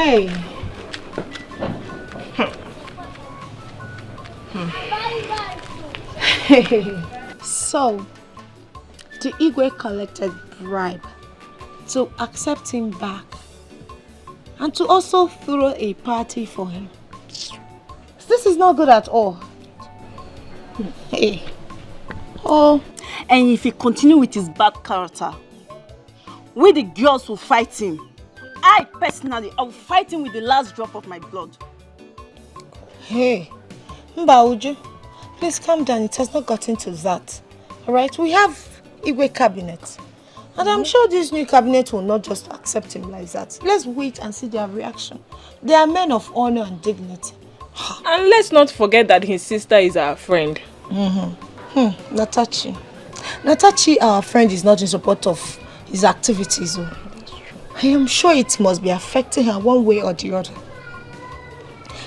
Hey. So, the Igwe collected bribe to accept him back and to also throw a party for him. This is not good at all. Hey. Oh. And if he continue with his bad character, we the girls will fight him. I personally, I will fight him with the last drop of my blood. Hey, Mbauju, please calm down. It has not gotten to that. Alright, we have Igwe cabinet. And I'm sure this new cabinet will not just accept him like that. Let's wait and see their reaction. They are men of honor and dignity. And let's not forget that his sister is our friend. Natachi. Natachi, our friend, is not in support of his activities. I am sure it must be affecting her one way or the other.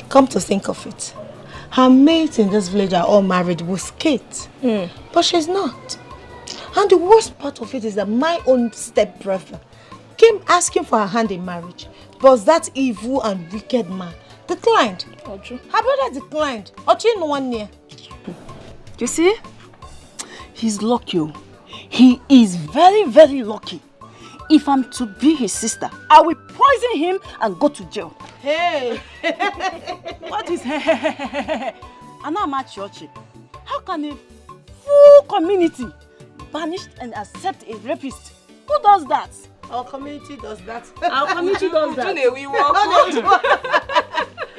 Come to think of it, her mates in this village are all married with kids, but she's not. And the worst part of it is that my own stepbrother came asking for her hand in marriage, but that evil and wicked man declined. Her brother declined. In 1 year. You see? He's lucky. He is very, very lucky. If I'm to be his sister, I will poison him and go to jail. Hey! What is I'm not at church. How can a full community banish and accept a rapist? Who does that? Our community does that. Our community does that.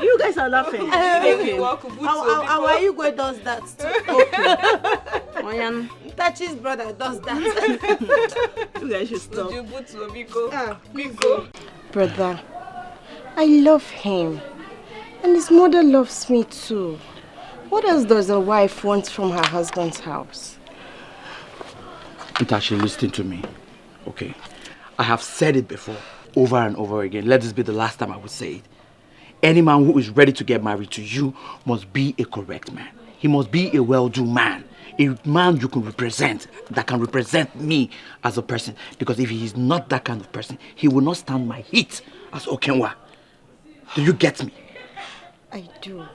You guys are laughing. Our Igwe does that too. Okay. Tachi's brother does that. You guys should stop. Brother, I love him. And his mother loves me too. What else does a wife want from her husband's house? Ntachi, listen to me. Okay? I have said it before, over and over again. Let this be the last time I will say it. Any man who is ready to get married to you must be a correct man. He must be a well-do man. A man you can represent, that can represent me as a person. Because if he is not that kind of person, he will not stand my heat as Okenwa. Do you get me? I do.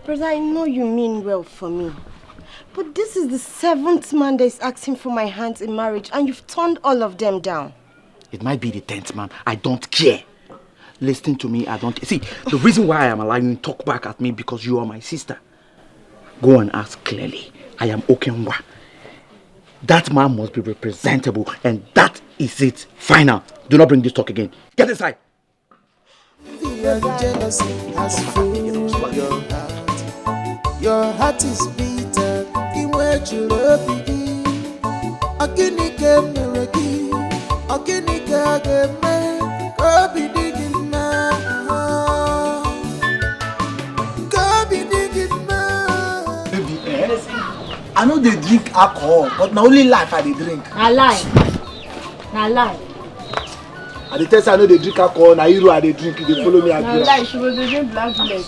Brother, I know you mean well for me. But this is the 7th man that is asking for my hands in marriage, and you've turned all of them down. It might be the 10th man. I don't care. Listen to me, I don't... See, the reason why I am allowing you to talk back at me because you are my sister. Go and ask clearly. I am Okenwa. That man must be representable, and that is it. Final. Do not bring this talk again. Get inside. Jealousy has filled your heart. Your heart is bitter. In where you love begin. Akini came mereki. Akini kage me. Go be digging na. Go be digging na. Baby, I know they drink alcohol, but na only life I dey drink. I lie. I lie. I dey tell you I know they drink alcohol, na hero I dey drink. They follow me again. I lie. She was drink black bullet.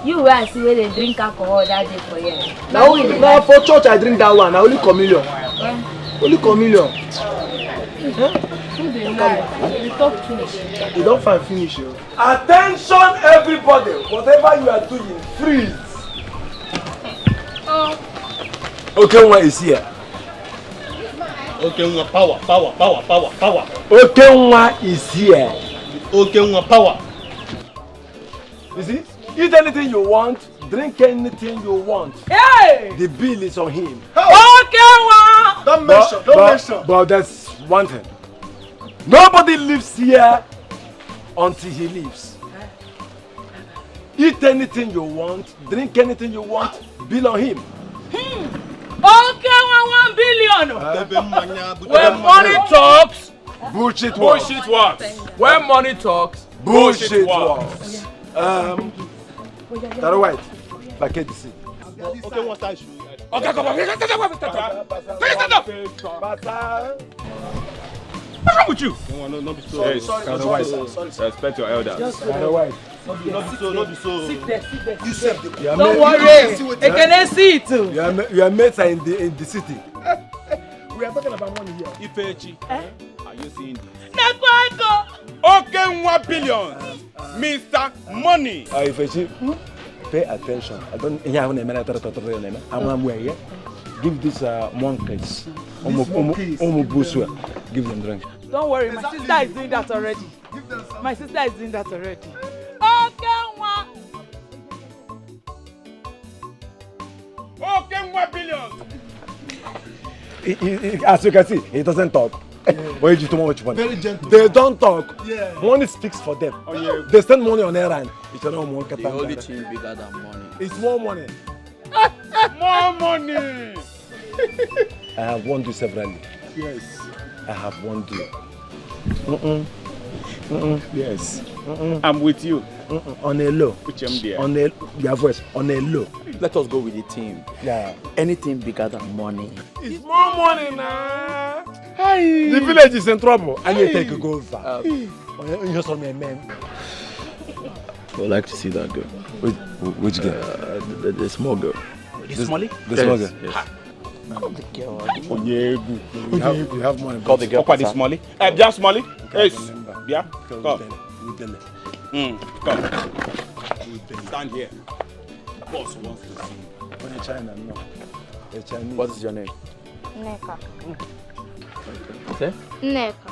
You were see where they drink alcohol that day for you. Now for church I drink that one. Na only communion. Only communion. They lie. They talk too much. You don't find finish, yo. Attention everybody, whatever you are doing, freeze. Okenwa is here. Okenwa power. Okenwa is here. Okenwa power. You see? Eat anything you want, drink anything you want. Hey! The bill is on him. Okenwa! Don't mention. But that's one thing. Nobody lives here until he leaves. Eat anything you want, drink anything you want, bill on him. Okenwa 1 billion. When money talks, bullshit works. When money talks, bullshit works. That's right. Packet the seat. Okay, what I should. Okay, come on. Stand up. What's wrong with you? No, be so. Sorry. Respect your elders. Otherwise. Not be so. Sit there. You said Don't worry. They can see it too. Your mates are in the city. We are talking about money here. Ifechi, are you seeing this? Nakwanko. Okay, 1 billion. Mr. Money. If I see, pay attention. I don't have a minute. I'm here. Give this monkeys. Give them drink. Don't worry, my sister is doing that already. My sister is doing that already. Okay, 1 billion. As you can see, he doesn't talk. Why you too much money? Very gentle. They don't talk. Yeah. Money speaks for them. Oh, yeah. They spend money on errand. It's not more. The only thing bigger than money. It's more money. More money. I have won you severally. Yes. I have won you. Yes. I'm with you. On a low. On your voice. On a low. Let us go with the team. Yeah. Anything bigger than money. It's more money now. Hey. The village is in trouble. I need to take a go over. You just told me a man. I would like to see that girl. Which girl? The small girl. The small girl? Yes. Call the girl. You have money. Call the girl. Call the Smally. Just Smally. Yes. Yeah. Come. Come. Stand here. Boss wants to see you. When in China, no. The Chinese. What is your name? Neka. Okay. Neka.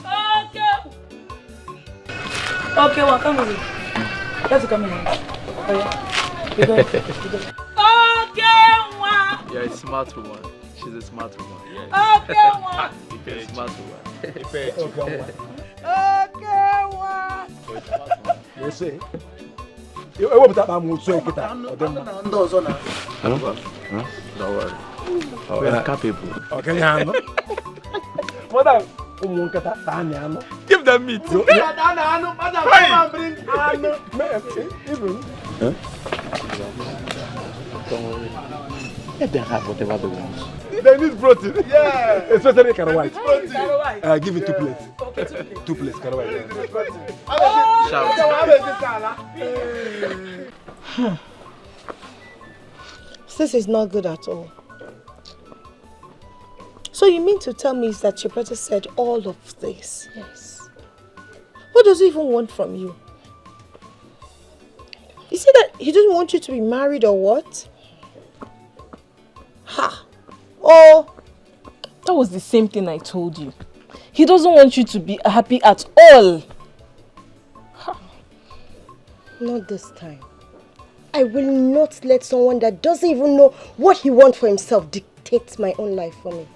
Okay, well, come with me. Let's come in. Oh, yeah. You go. You're a smart woman. She's a smart woman. Yes. You're a smart woman. You see? You want to have more sweat? Don't worry. I'm capable. Okay, yeah. Madam, give them meat. Don't worry. Let them have whatever they want. They need protein. Yeah. Especially Karawai. Give it 2 plates. Okay, 2 plates, Karawai. This is not good at all. So you mean to tell me is that your brother said all of this? Yes. What does he even want from you? Is it that he doesn't want you to be married or what? Ha! Oh! That was the same thing I told you. He doesn't want you to be happy at all. Ha. Not this time. I will not let someone that doesn't even know what he wants for himself dictate my own life for me.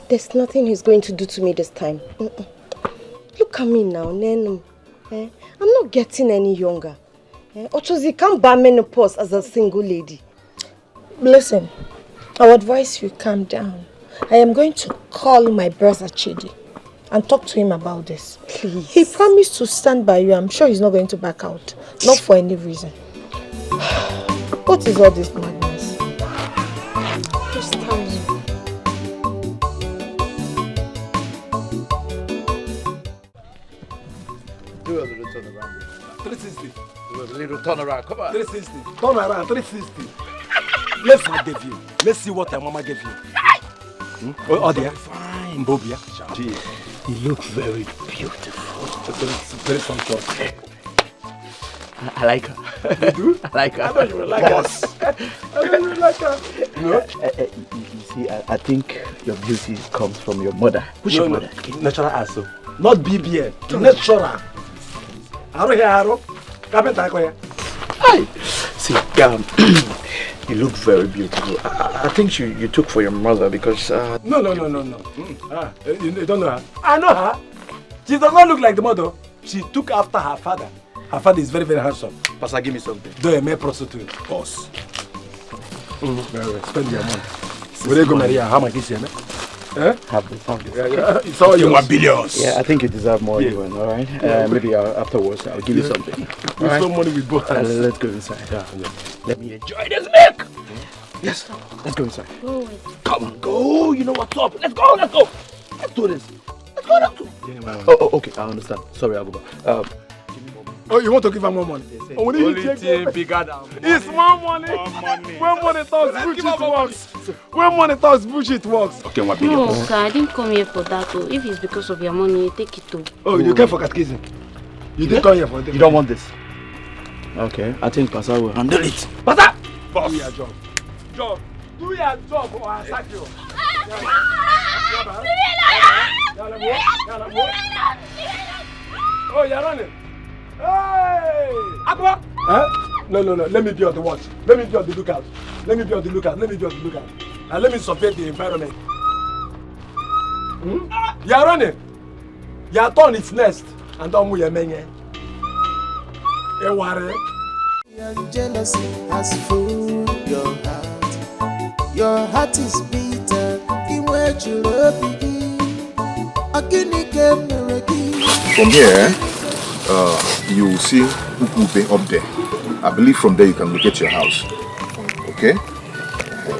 There's nothing he's going to do to me this time. Look at me now, Nenu. I'm not getting any younger. Ochozi can't buy menopause as a single lady. Listen, I would advise you calm down. I am going to call my brother Chidi and talk to him about this. Please. He promised to stand by you. I'm sure he's not going to back out. Not for any reason. What is all this madness? Just tell me. Do a little turn around. 360. Do a little turn around. Come on. 360. Turn around. 360. Let's see what gave you. Let's see what your mama gave you. Oh, dear. Fine. Bobia. You look very beautiful. Very sumptuous. I like her. You do? I like her. I thought you would like her. I thought you would like her. No? You see, I think your beauty comes from your mother. Who's your mother? Natural asshole. Not BBN. Natural. Aro here, Aro. Carpenter here. Hi. See, you look very beautiful. I think you took for your mother because... No. You don't know her. I know her. She does not look like the mother. She took after her father. Her father is very, very handsome. Pastor, give me something. Do a male prostitute. Boss. Very well. Spend your money. Will they go marry her? How much is it? Have this. It's all yours. 1 billion. Yeah, I think you deserve more, even, all right? Maybe afterwards I'll give you something. With no money with both hands. Let's go inside. Let me enjoy this milk. Yes, let's go inside. Come on, go. You know what's up. Let's go. Let's do this. Let's go. Oh, okay. I understand. Sorry, I'll go back. Oh, you want to give her more money? Only thing bigger than money. It's more money. When money talks, bullshit works. When money talks, bullshit works. Okay, 1 billion. No, sir, I didn't come here for that. If it's because of your money, take it too. Oh, you came for catechism? You didn't come here for this. You don't want this? Okay, I think Pastor will handle it. Pastor! Boss! Do your job. Do your job or I'll sack you. Oh, you're running. Hey! Aqua! No. Let me be on the watch. Let me be on the lookout. And let me survey the environment. You're running. Your turn is next. And don't move your men. Jealousy has fooled your heart. Your heart is bitter. From here, you will see Ukube up there. I believe from there you can locate your house. Okay?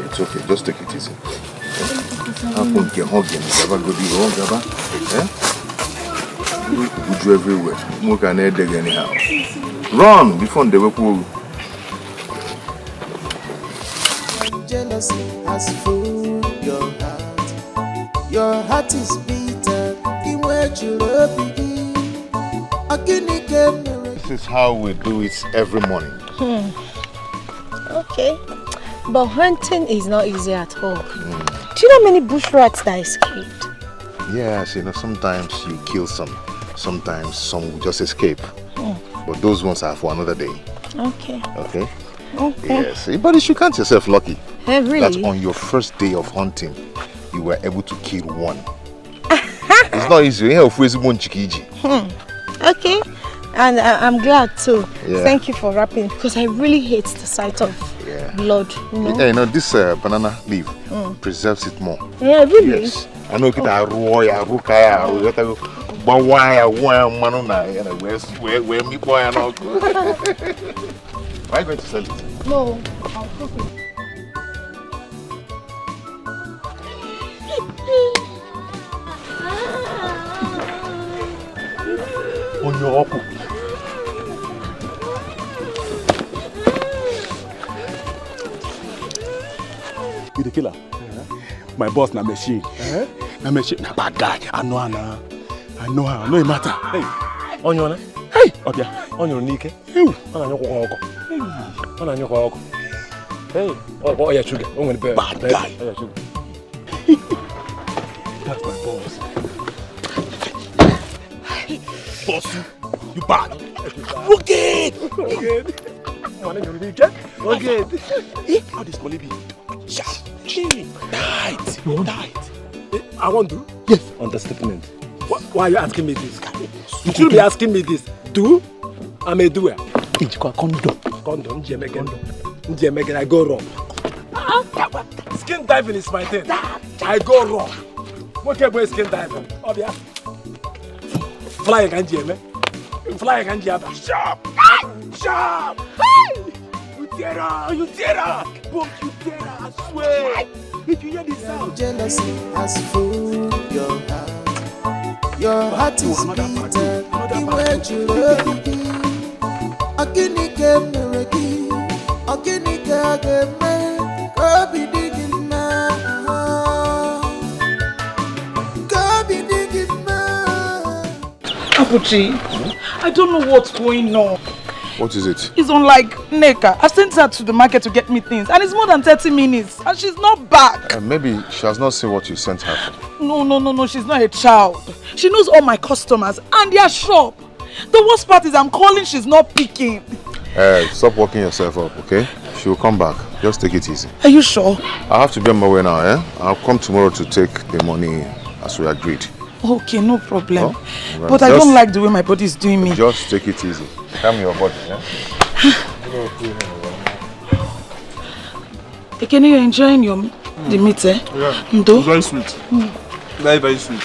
It's okay. Just take it easy. Would you everywhere? Anyhow. Run before they will pull. Jealousy has fooled your heart. Your heart is bitter. This is how we do it every morning. Okay. But hunting is not easy at all. Do you know how many bush rats that escaped? Yes, you know, sometimes you kill some. Sometimes some will just escape. But those ones are for another day. Okay. Okay? Yes. But you count yourself lucky. Really? That on your first day of hunting, you were able to kill one. It's not easy. Okay. And I'm glad too. Yeah. Thank you for wrapping, because I really hate the sight of blood. You know? Yeah, you know, this banana leaf preserves it more. Yeah, really? Yes. I know Why are you going to sell it? No, I'll cook it. On your oppo. You the killer? My boss na machine. Na machine, na bad guy. I know her. I know it matter. Hey, on your name? Hey, okay. On your Nike. You. On your walk. On your walk. Hey, oh yeah, sugar. I'm gonna be bad guy. Oh yeah, sugar. That's my boss. Boss, you bad. Okay. Okay. How this money be? Tight. You want tight? I want to. Yes. Understatement. Why are you asking me this? You should be asking me this. Do? I'm a doer. It's called condom. Condom. Jamaican. I go wrong. Skin diving is my thing. I go wrong. What about skin diving? Obvious. Flying and Jamie. Flying and Jamie. Sharp. Sharp. You terror. Boom, you terror. I swear. If you hear this sound. Jealousy has fooled your heart. Your heart is bitter. Apuchi, I don't know what's going on. What is it? It's on like Neka. I sent her to the market to get me things, and it's more than 30 minutes, and she's not back. Maybe she has not seen what you sent her for. No, she's not a child. She knows all my customers and their shop. The worst part is I'm calling, she's not picking. Stop working yourself up, okay? She will come back. Just take it easy. Are you sure? I have to be on my way now, eh? I'll come tomorrow to take the money as we agreed. Okay, no problem. Oh, well, but I don't like the way my body is doing me. Just take it easy. Calm your body, yeah? Ekene, you're enjoying the meat, eh? Yeah. Ndo? It's very sweet. Very, very sweet.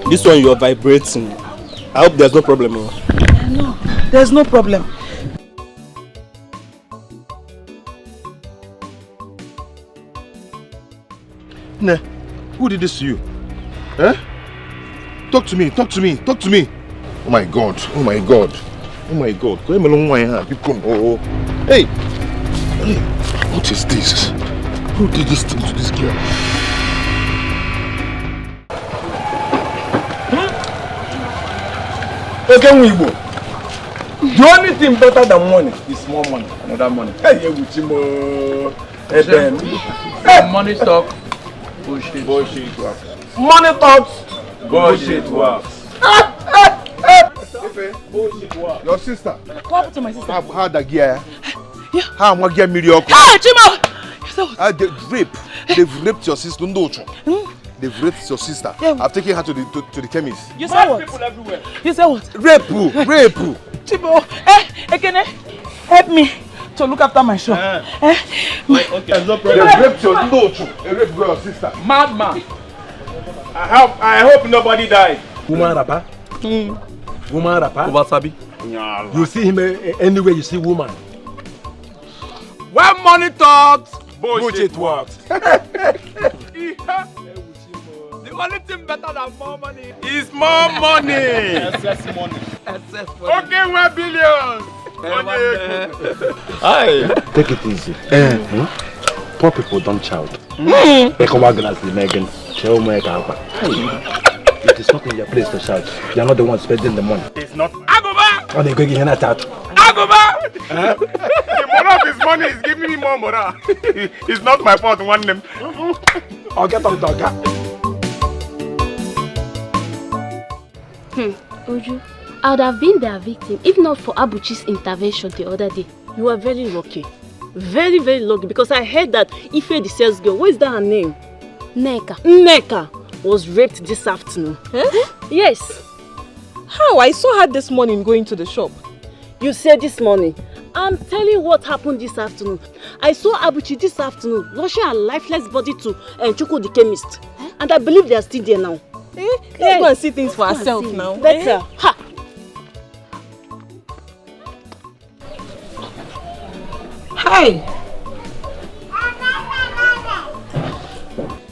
This one you are vibrating. I hope there's no problem. No, there's no problem. Ne, who did this to you? Eh? Talk to me. Oh my God. Hey, what is this? Who did this thing to this girl? Okay, Wibo. The only thing better than money is more money. Another money. Hey, hey, Ben. Hey, money talk. Bullshit. Bullshit works. Money talks. Bullshit works. Bullshit works. Your sister. What happened to my sister? How the gear? Yeah. How am I getting mediocre? Hey, Chima! They've raped your sister. They've raped your sister. Yeah. I've taken her to the chemist. You said what? People everywhere. You said what? Rape. Chimo, Ekene, help me to look after my shop. Okay, no problem. They've raped your sister. Madman. I hope nobody died. Woman rapper. Woman rapper. Wasabi. You see him anywhere you see woman. When money talks, bullshit works. The only thing better than more money is more money. Excess money. Okay, 1 billion. Hi. Take it easy. Poor people don't shout. It is not in your place to shout. You are not the one spending the money. It's not. Agoba! Oh, they're going to get out. Agoba! The more of his money is giving me more morale. It's not my fault, one name. I'll get on dog. Oju, I would have been their victim if not for Abuchi's intervention the other day. You are very lucky. Very, very lucky because I heard that Ife the sales girl, what is that her name? Nneka was raped this afternoon. Huh? Yes. How? I saw her this morning going to the shop. You said this morning. I'm telling you what happened this afternoon. I saw Abuchi this afternoon rushing her lifeless body to Chuku the chemist. And I believe they are still there now. Let's go and see things for herself now. Better. Ha! Hi.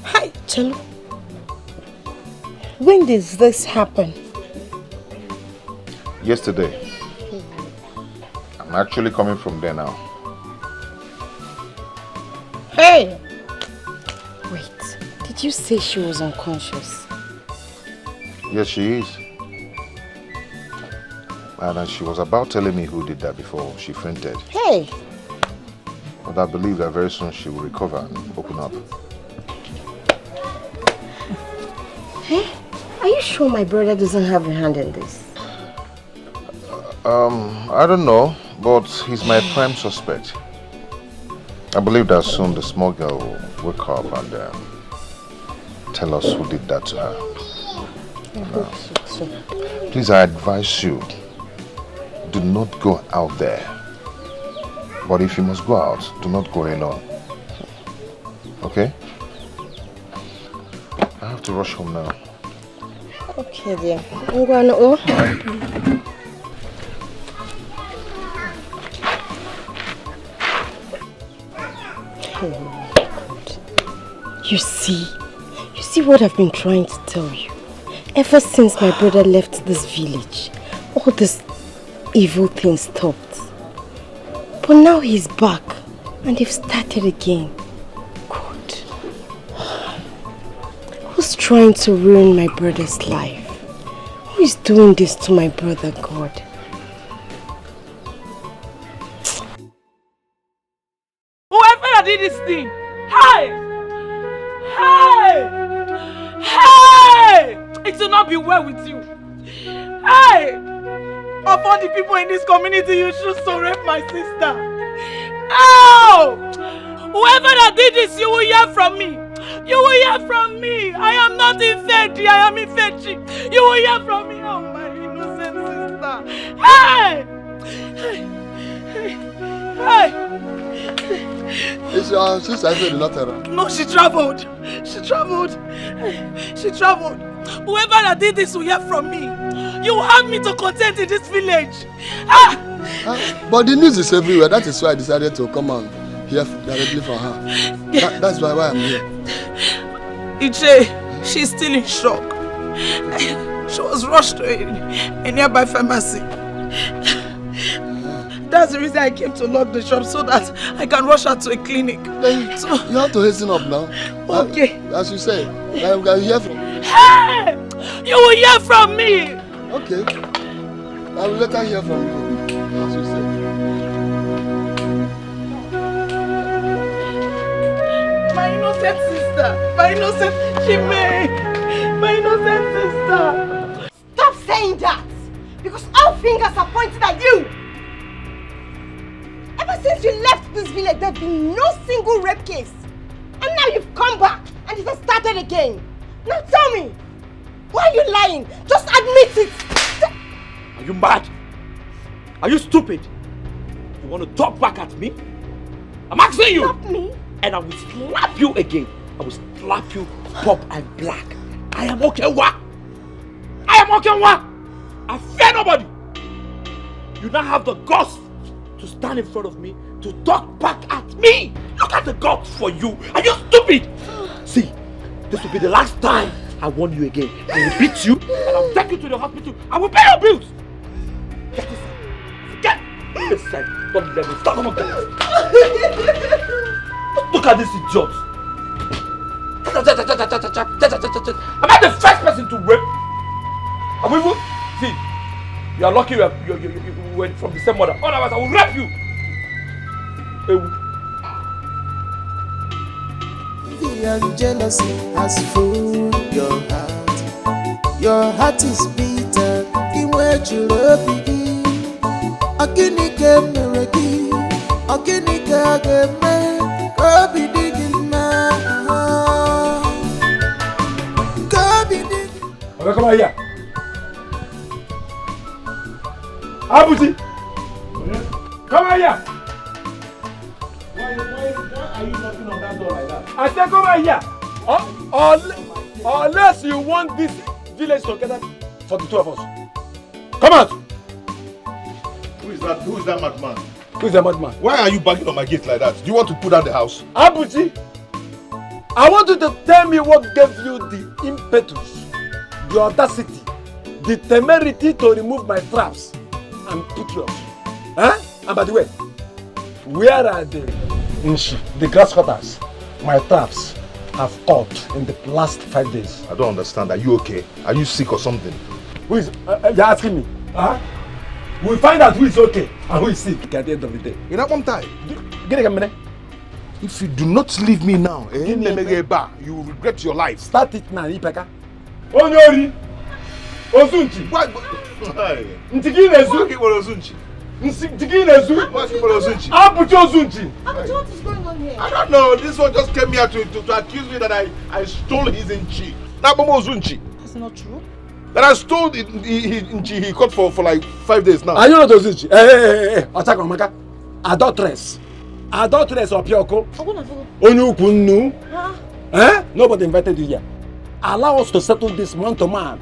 Hi, Chelo. When did this happen? Yesterday. I'm actually coming from there now. Hey! Wait, did you say she was unconscious? Yes, she is. And she was about telling me who did that before she fainted. Hey! But I believe that very soon she will recover and open up. Hey? Are you sure my brother doesn't have a hand in this? I don't know, but he's my prime suspect. I believe that soon the small girl will wake up and tell us who did that to her. Please, I advise you, do not go out there. But if you must go out, do not go alone. Okay? I have to rush home now. Okay, dear. I'm going to go. You see what I've been trying to tell you. Ever since my brother left this village, all this evil things stopped. But now he's back and they've started again. God. Who's trying to ruin my brother's life? Who is doing this to my brother, God? Whoever that did this thing, hey! It will not be well with you. Hey! Of all the people in this community, you choose to rape my sister. Oh! Whoever that did this, you will hear from me. You will hear from me. I am not Ifeji, I am Ifeji. You will hear from me. Oh, my innocent sister. Hey! Hey! Is your sister not around? No, she traveled. She traveled. Whoever that did this will hear from me. You will have me to content in this village. But the news is everywhere. That is why I decided to come and hear directly from her. That's why I'm here. Iche, she's still in shock. She was rushed to a nearby pharmacy. That's the reason I came to lock the shop, so that I can rush out to a clinic. So, you have to hasten up now. Okay. As you say, I will hear from you. Hey! You will hear from me! Okay. I will later hear from you. As you say. My innocent sister! My innocent Chime! My innocent sister! Stop saying that! Because all fingers are pointed at you! Ever since you left this village, there's been no single rape case. And now you've come back and it has started again. Now tell me, why are you lying? Just admit it! Are you mad? Are you stupid? You want to talk back at me? I'm asking you! Stop me? And I will slap you again. I will slap you pop and black. I am okay, what? I am okay, what? I fear nobody. You now have the guts to stand in front of me to talk back at me. Look at the guts for you. Are you stupid? See, this will be the last time I warn you again. I will beat you and I will take you to the hospital. I will pay your bills. Get this. Get this. Don't let me stop. Look at this idiot. Am I the first person to rape? Are we even? See, you are lucky you went from the same mother. Otherwise, I will rape you. Envy and jealousy has fooled your heart. Your heart is bitter. Come on here. Abuti. Come on here. Why are you knocking on that door like that? I said come on here. Unless you want this village together for the two of us. Come out. Who is that madman? Who is the madman? Why are you banging on my gate like that? Do you want to put out the house? Abuti, I want you to tell me what gave you the impetus, the audacity, the temerity to remove my traps and put yours. Huh? And by the way, where are the grass cutters my traps have caught in the last 5 days? I don't understand. Are you okay? Are you sick or something? Who is you're asking me? Huh? We'll find out who is okay and who is sick at the end of the day. In that one time, get a minute. If you do not leave me now, you will regret your life. Start it now, Ipeka. Onyori! Ozunchi! Why? Ntiginezu! Ozunchi! Ntiginezu! Ozunchi! Abuchi Ozunchi! Abuchi, what is going on here? I don't know. This one just came here to accuse me that I stole his inchi. Ozunchi. That's not true. That I stole the inchi he caught for like 5 days now. Are you not Ozunchi? Hey! Attack adulteress. Adulteress of Pioko. Onyukunnu. Eh? Nobody invited you here. Allow us to settle this man to man.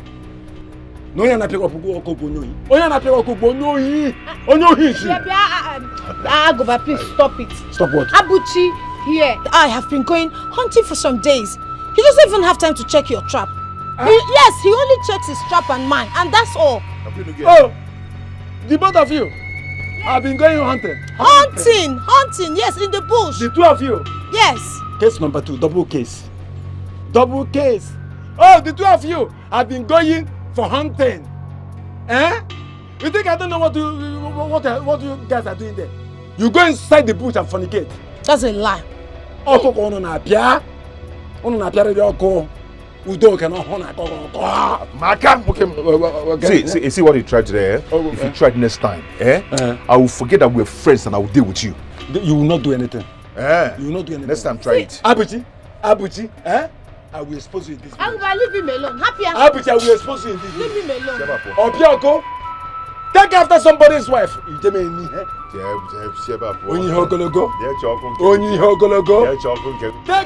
No, you're not picking up Okobonoi. Oh, you're not picking up Okobonoi. Agoba, please stop it. Stop what? Abuchi, here. I have been going hunting for some days. He doesn't even have time to check your trap. Yes, he only checks his trap and mine, and that's all. Oh, the both of you. I've been going hunting. Hunting, yes, in the bush. The two of you? Yes. Case number 2, double case. Double case. Oh, the two of you have been going for hunting. Eh? You think I don't know what you guys are doing there? You go inside the bush and fornicate. That's a lie. See what you tried today, eh? If you tried next time, I will forget that we're friends and I will deal with you. You will not do anything. You will not do anything. Next time, try it. Abuchi, eh? I will expose you in this. Leave him alone. Happier. Abuchi, I will expose you in this. Leave him alone. Opioko, take after somebody's wife. Take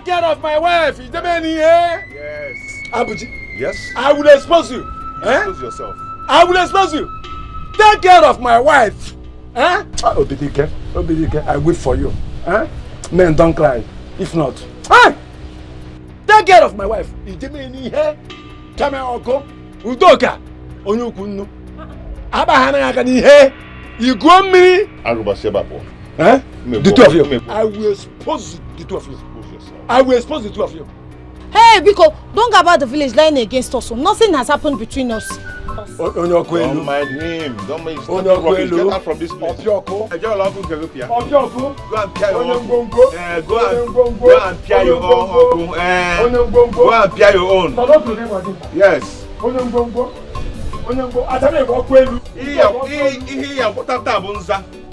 care of my wife. Yes. Abuchi. Yes. I will expose you. Expose yourself. I will expose you. Take care of my wife. Obidike, I wait for you. Men don't cry. If not, take care of my wife. Come here, Oko. Udoka. Onyukunnu. Abahana yakani he. You go me. Eh? The two of you. I will expose the two of you. I will expose the two of you. Hey, Biko, don't go about the village lying against us. So nothing has happened between us. Don't mind him. Don't mind him. Get out from this place. Go and pay your own. Yes.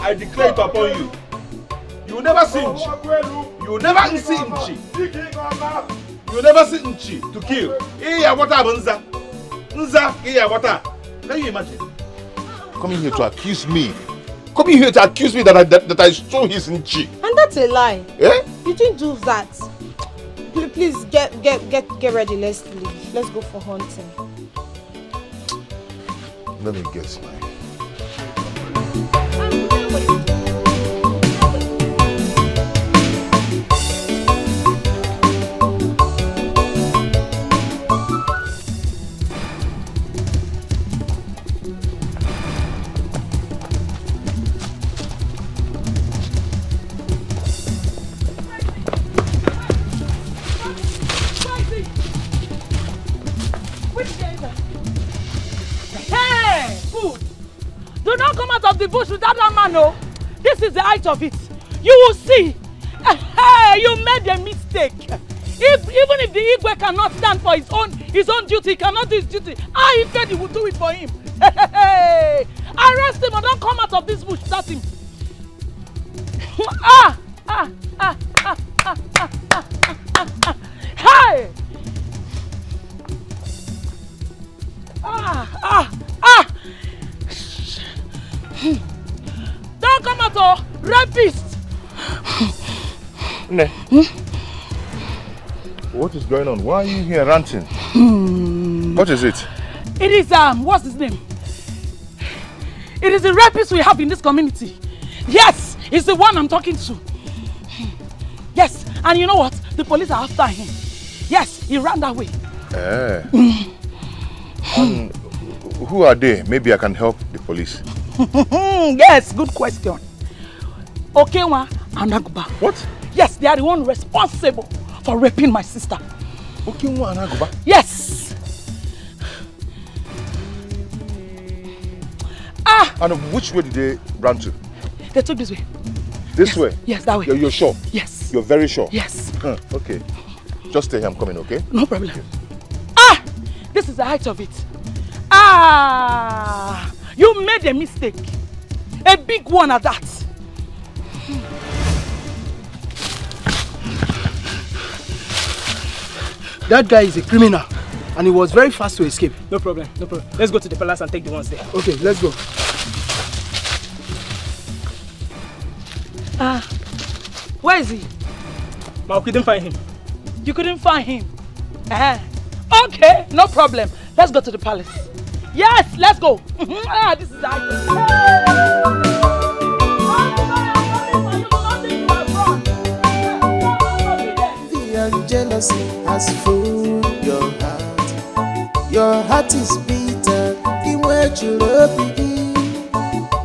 I declare it upon you. You will never see Nchi. You will never see Nchi. You will never see Nchi to kill. Can you imagine? Coming here to accuse me. Coming here to accuse me that I stole his Nchi. And that's a lie. Eh? You didn't do that. Please get ready. Let's leave. Let's go for hunting. Let me guess, man. The bush without that man, no. This is the height of it. You will see. You made a mistake. Even if the Igwe cannot stand for his own duty, he cannot do his duty. I said he will do it for him. Arrest him and don't come out of this bush without him. Hey! Don't come out, oh, rapist! Ne. What is going on? Why are you here ranting? What is it? It is, what's his name? It is the rapist we have in this community. Yes, it's the one I'm talking to. Yes, and you know what? The police are after him. Yes, he ran that way. And who are they? Maybe I can help the police. Yes, good question. Okewa and Aguba. What? Yes, they are the one responsible for raping my sister. Okewa and Aguba? Yes. And which way did they run to? They took this way. This way? Yes, that way. You're sure? Yes. You're very sure? Yes. Okay. Just stay here, I'm coming, okay? No problem. Okay. This is the height of it. You made a mistake. A big one at that. That guy is a criminal and he was very fast to escape. No problem, no problem. Let's go to the palace and take the ones there. Okay, let's go. Where is he? Ma, we couldn't find him. You couldn't find him? Okay, no problem. Let's go to the palace. Yes, let's go. This is the item. Fear and jealousy has filled your heart. Your heart is bitter. In where you love me.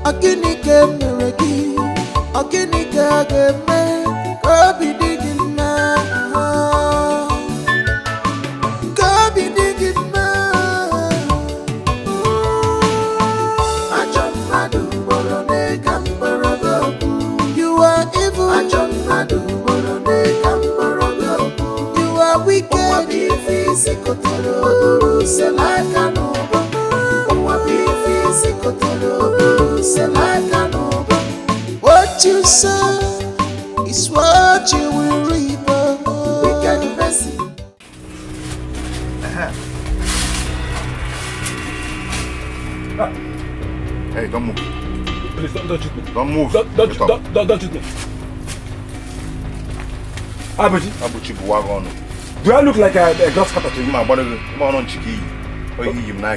Akinike mereki. Akinike ageme. Go be digging now. Go be digging now. You are evil. You are wicked. What you sow is what you will reap. Wicked person. Hey, don't move. Please don't shoot me. Don't move. Don't shoot me. Abuchi Buwagon. Do I look like a grasshopper to you?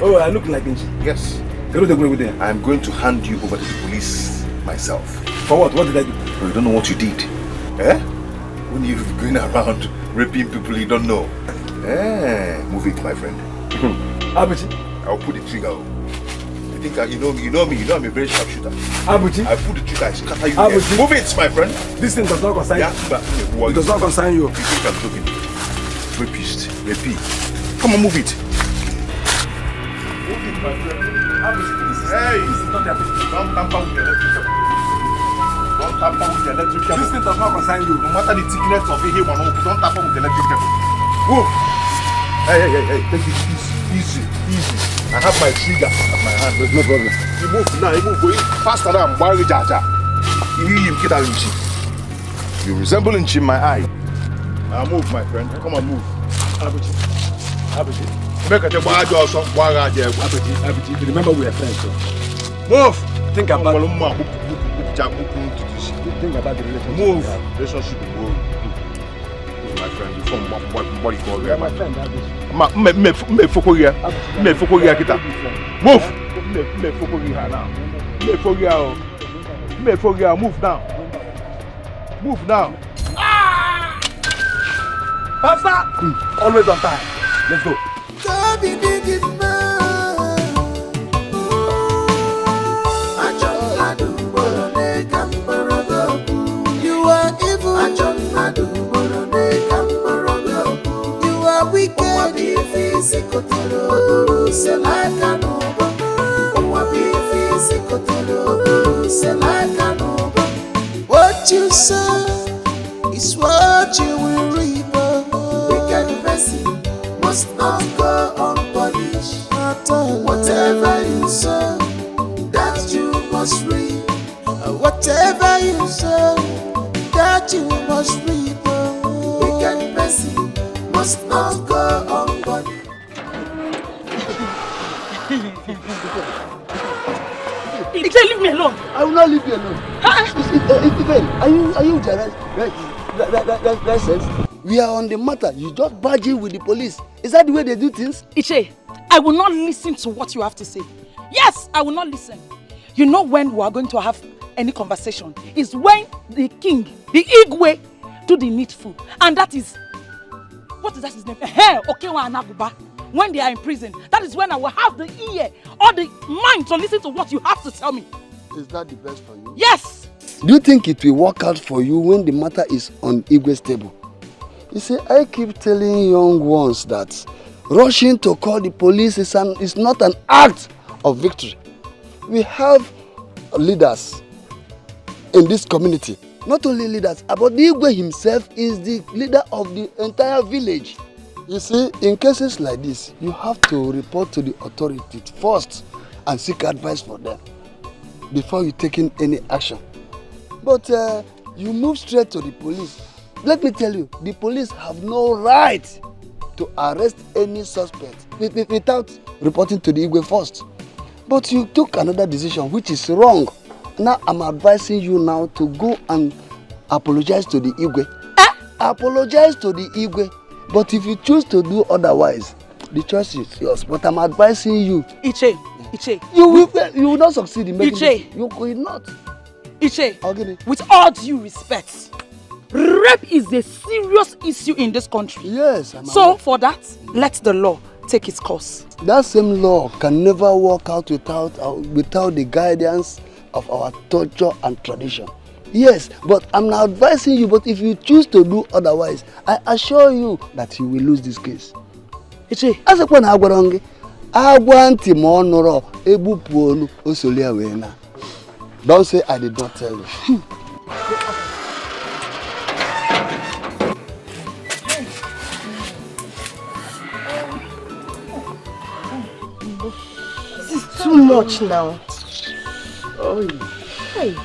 Oh, I look like Nchi. Yes. I'm going to hand you over to the police myself. For what? What did I do? Oh, you don't know what you did. When you're going around raping people you don't know. Move it, my friend. Abuchi. I'll put the trigger. You think you know me, you know I'm a very sharp shooter. Abuji. I pull the trigger, I scatter you. Abuji. Move it, my friend. This thing does not concern you. It does not concern you. You think I'm joking? Rapist. Repeat. Come on, move it. Move it, my friend. Hey! This is not their business. Don't tamper with the electric cable. Don't tamper with the electric cable. This thing does not concern you. No matter the thickness of it, don't tamper with the electric cable. Move! Hey. Take it easy. I have my trigger at my hand. There's no problem. You move now. You move. Go faster now. Why Jaja? You resemble Inchi in my eye. Now move, my friend. Come on, move. Abuji. Make a also. Abuji. Remember we are friends, so. Move. Think about the relationship. Move. Relationship. My friend, you from what you call my friend, me foko here kita. Move. Me foko here. Move now. Faster. Always on time. Let's go. You are evil. You are wicked. What you sow is what you will reap. Wicked person must not go unpunished. Whatever you sow, that you must reap. Whatever you sow, that you must reap. Wicked person must not go unpunished. Micheal, leave me alone. I will not leave you alone. Are you jealous? We are on the matter. You just barge in with the police. Is that the way they do things? Micheal, I will not listen to what you have to say. Yes, I will not listen. You know when we are going to have any conversation is when the king, the Igwe, do the needful. And that is, what is that his name? Okewa Anaguba. When they are in prison, that is when I will have the ear or the mind to listen to what you have to tell me. Is that the best for you? Yes! Do you think it will work out for you when the matter is on Igwe's table? You see, I keep telling young ones that rushing to call the police is not an act of victory. We have leaders in this community. Not only leaders, but the Igwe himself is the leader of the entire village. You see, in cases like this, you have to report to the authorities first and seek advice for them before you take in any action. But you move straight to the police. Let me tell you, the police have no right to arrest any suspect without reporting to the Igwe first. But you took another decision which is wrong. Now I'm advising you now to go and apologize to the Igwe. Apologize to the Igwe. But if you choose to do otherwise, the choice is yours. But I'm advising you. Iche. You will not succeed in making Iche. it. You will not. Iche, with all due respect, rape is a serious issue in this country. Yes. So for that, let the law take its course. That same law can never work out without the guidance of our culture and tradition. Yes, but I'm now advising you, but if you choose to do otherwise, I assure you that you will lose this case. Iche, as a point agwarongi, agwanti monoro ebupuolu osolia wena. Don't say I did not tell you. This is too much now. Oh, hey.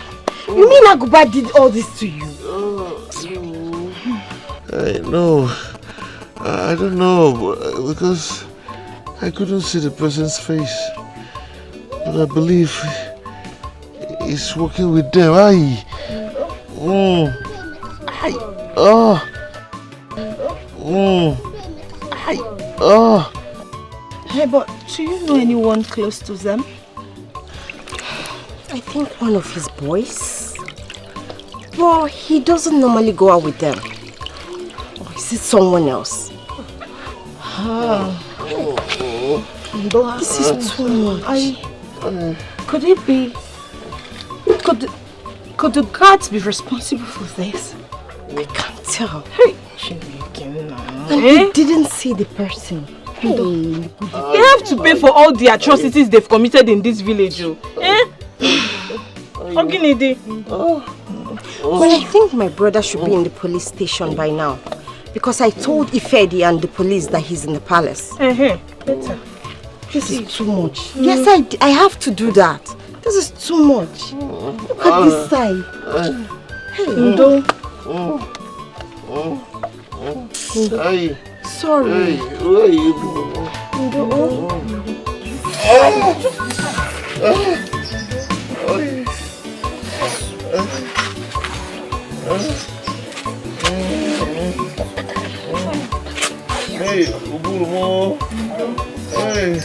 You mean Aguba did all this to you? No. I don't know, because I couldn't see the person's face. But I believe he's working with them. Aye. Aye. Oh. Aye. Oh. Hey, but do you know anyone close to them? I think one of his boys. But he doesn't normally go out with them. Or is it someone else? This is too much. Could it be... Could the guards be responsible for this? I can't tell. Hey, and they didn't see the person. They have to pay for all the atrocities they've committed in this village. Well, I think my brother should be in the police station by now. Because I told Ifedi and the police that he's in the palace. Better. This is too much. Yes, I have to do that. This is too much. Look at this side. Hey. Ndo. Hey. Sorry. Hey, where are you? Hey, Uburumo. Hey.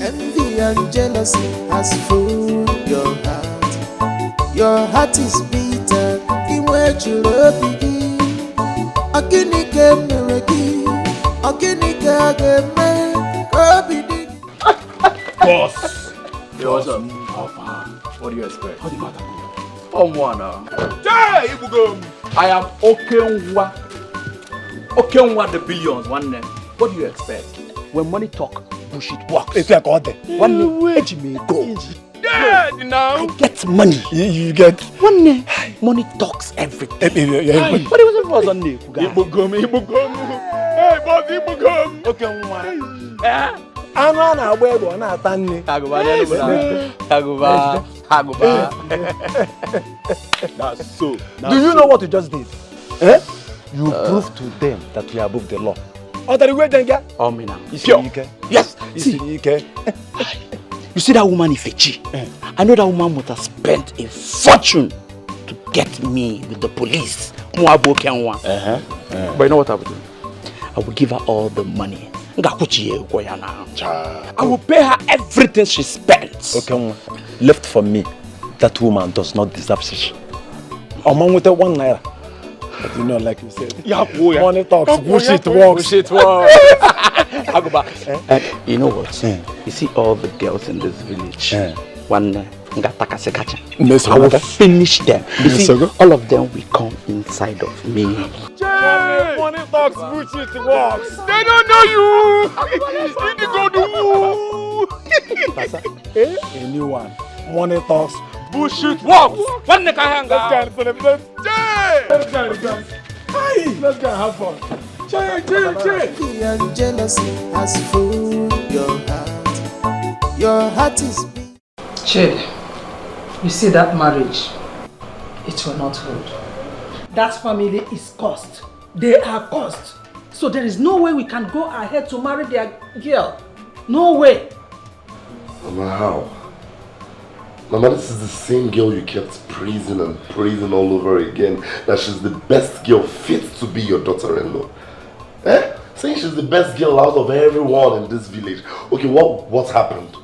Envy and jealousy has filled your heart. Your heart is bitter. Boss! Yo, what's up? What do you expect? How do you matter? I am Okenwa the billions, one name. What do you expect? When money talk, bullshit walks. It's like all day. One name, go. Yeah, now I get money. You get one name. Money talks everything. What do you say for Sunday? Ibugum. Hey, boss, Ibugum. Okenwa. Ana webo na atanni. Kaguba. That's so. Do you know what you just did? You proved to them that you are above the law. Oh, me now. Yes. You see that woman Ifechi? I know that woman must have spent a fortune to get me with the police. But you know what I will do? I will give her all the money. I will pay her everything she spends. Okay, left for me, that woman does not deserve such. A man with a 1 naira. But you know, like you said, money talks, bullshit walks. I go back. You know what? You see all the girls in this village. One I will finish them. You see, all of them will come inside of me. Money talks, bullshit walks. They don't know you. You need to go to A new one. Money talks, bullshit walks. One neck hang Let's go and have fun. Envy and jealousy has filled your heart. Your heart is big. Chid, you see that marriage? It will not hold. That family is cursed. They are cursed. So there is no way we can go ahead to marry their girl. No way. Mama, how? Mama, this is the same girl you kept praising and praising all over again. That she's the best girl fit to be your daughter-in-law. Saying she's the best girl out of everyone in this village. Okay, what happened?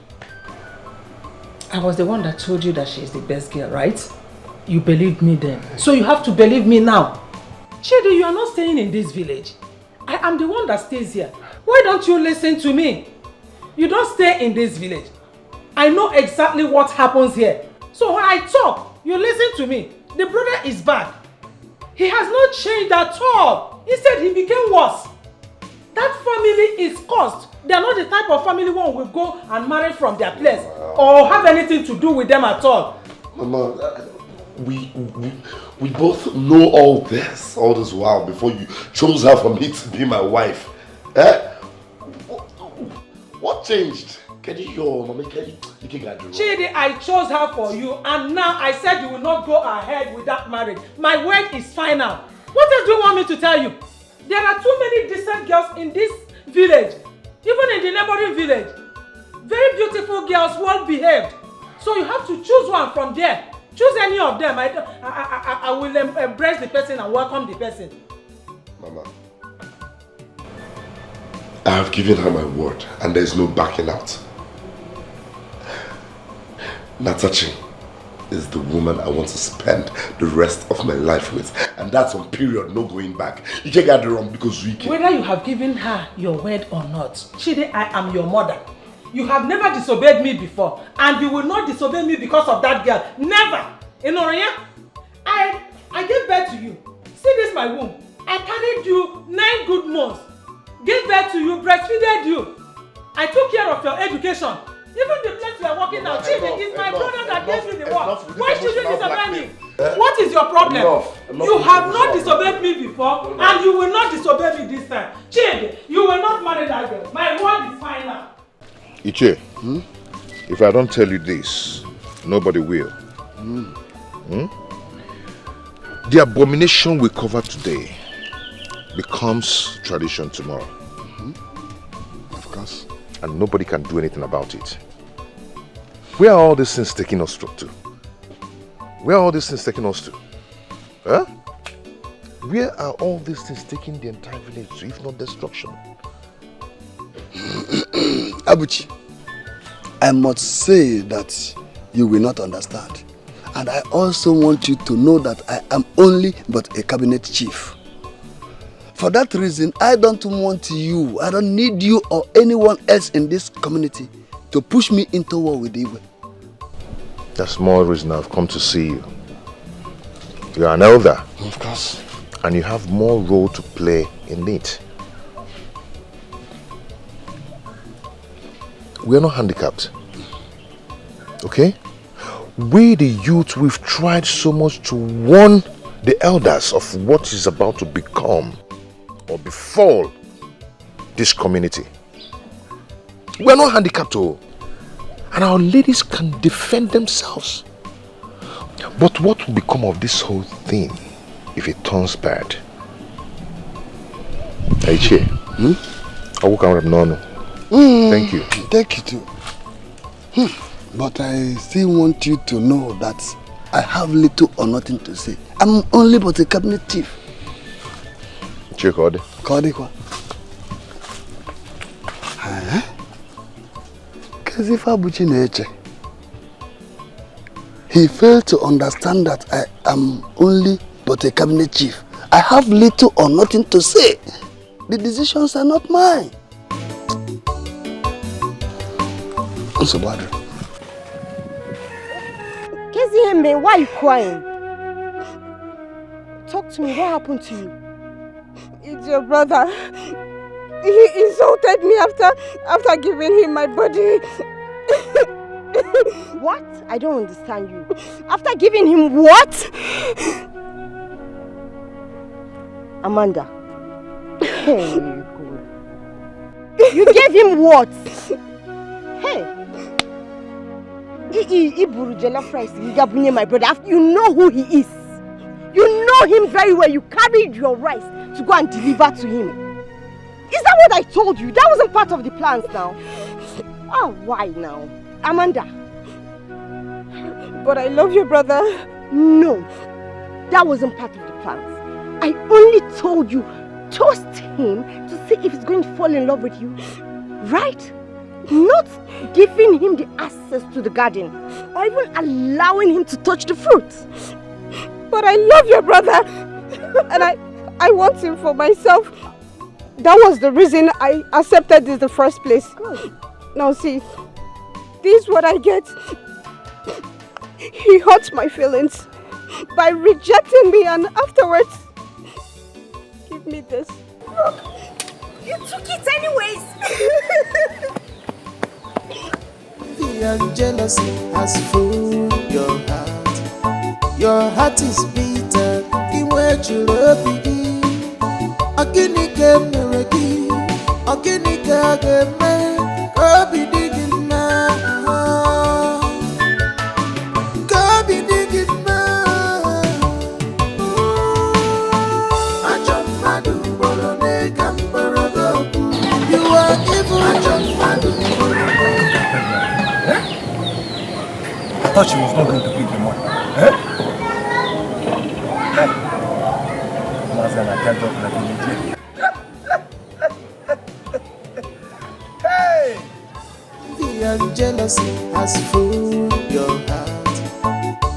I was the one that told you that she is the best girl, right? You believed me then. So you have to believe me now. Chidi, you are not staying in this village. I am the one that stays here. Why don't you listen to me? You don't stay in this village. I know exactly what happens here. So when I talk, you listen to me. The brother is back. He has not changed at all. Instead, he became worse. That family is cursed. They are not the type of family one will go and marry from their place or have anything to do with them at all. Mama, we both know all this while before you chose her for me to be my wife. What changed? Chidi, I chose her for you and now I said you will not go ahead with that marriage. My word is final. What else do you want me to tell you? There are too many decent girls in this village, even in the neighboring village. Very beautiful girls, well behaved. So you have to choose one from there. Choose any of them. I will embrace the person and welcome the person. Mama, I have given her my word and there is no backing out. Natachi, is the woman I want to spend the rest of my life with. And that's on period, no going back. You can't get it wrong because we can. Whether you have given her your word or not, Chidi, I am your mother. You have never disobeyed me before, and you will not disobey me because of that girl. Never! Inoria, I gave birth to you. See this my womb. I carried you 9 good months. Gave birth to you, breastfeeded you. I took care of your education. Even the place you are working now, Chidi is my brother that gave me the work. Why should you disobey me? What is your problem? You have not disobeyed me before, and you will not disobey me this time. Chidi, you will not marry that girl. My word is final. Iche, if I don't tell you this, nobody will. The abomination we cover today becomes tradition tomorrow. Of course. And nobody can do anything about it. Where are all these things taking us to? Where are all these things taking us to? Huh? Where are all these things taking the entire village to, if not destruction? Abuchi, I must say that you will not understand. And I also want you to know that I am only but a cabinet chief. For that reason, I don't want you, I don't need you or anyone else in this community to push me into war with Igwe. That's more reason I've come to see you. You are an elder. Of course. And you have more role to play in it. We are not handicapped. Okay? We the youth, we've tried so much to warn the elders of what is about to become or befall this community. We are not handicapped, oh. And our ladies can defend themselves. But what will become of this whole thing if it turns bad? Aiche, I will come no. Thank you. Thank you too. But I still want you to know that I have little or nothing to say. I'm only but a cabinet chief. Chekode. Kode kwa. Kazifa Buchi neche. He failed to understand that I am only but a cabinet chief. I have little or nothing to say. The decisions are not mine. So bad. Kezi, why are you crying? Talk to me. What happened to you? It's your brother. He insulted me after giving him my body. What? I don't understand you. After giving him what? Amanda. Hey, God. You gave him what? Hey. Iburu jollof rice. My brother. You know who he is. You know him very well. You carried your rice to go and deliver to him. Is that what I told you? That wasn't part of the plans now. Oh, why now? Amanda. But I love your brother. No, that wasn't part of the plans. I only told you, toast him to see if he's going to fall in love with you. Right? Not giving him the access to the garden or even allowing him to touch the fruit. But I love your brother and I want him for myself. That was the reason I accepted this in the first place. Good. Now see, this is what I get. He hurt my feelings by rejecting me and afterwards, give me this. Look, you took it anyways. Fear and jealousy has fooled your heart. Your heart is bitter. In where you love me. Akinike mereki. Akinike ageme. Kobi digin na. Kobi digin na. Ajam madu bolone kambarago. You are evil. Ajam madu bolone. I thought she was not going to give the money. I can't talk like an idiot. Fear and jealousy has fooled your heart.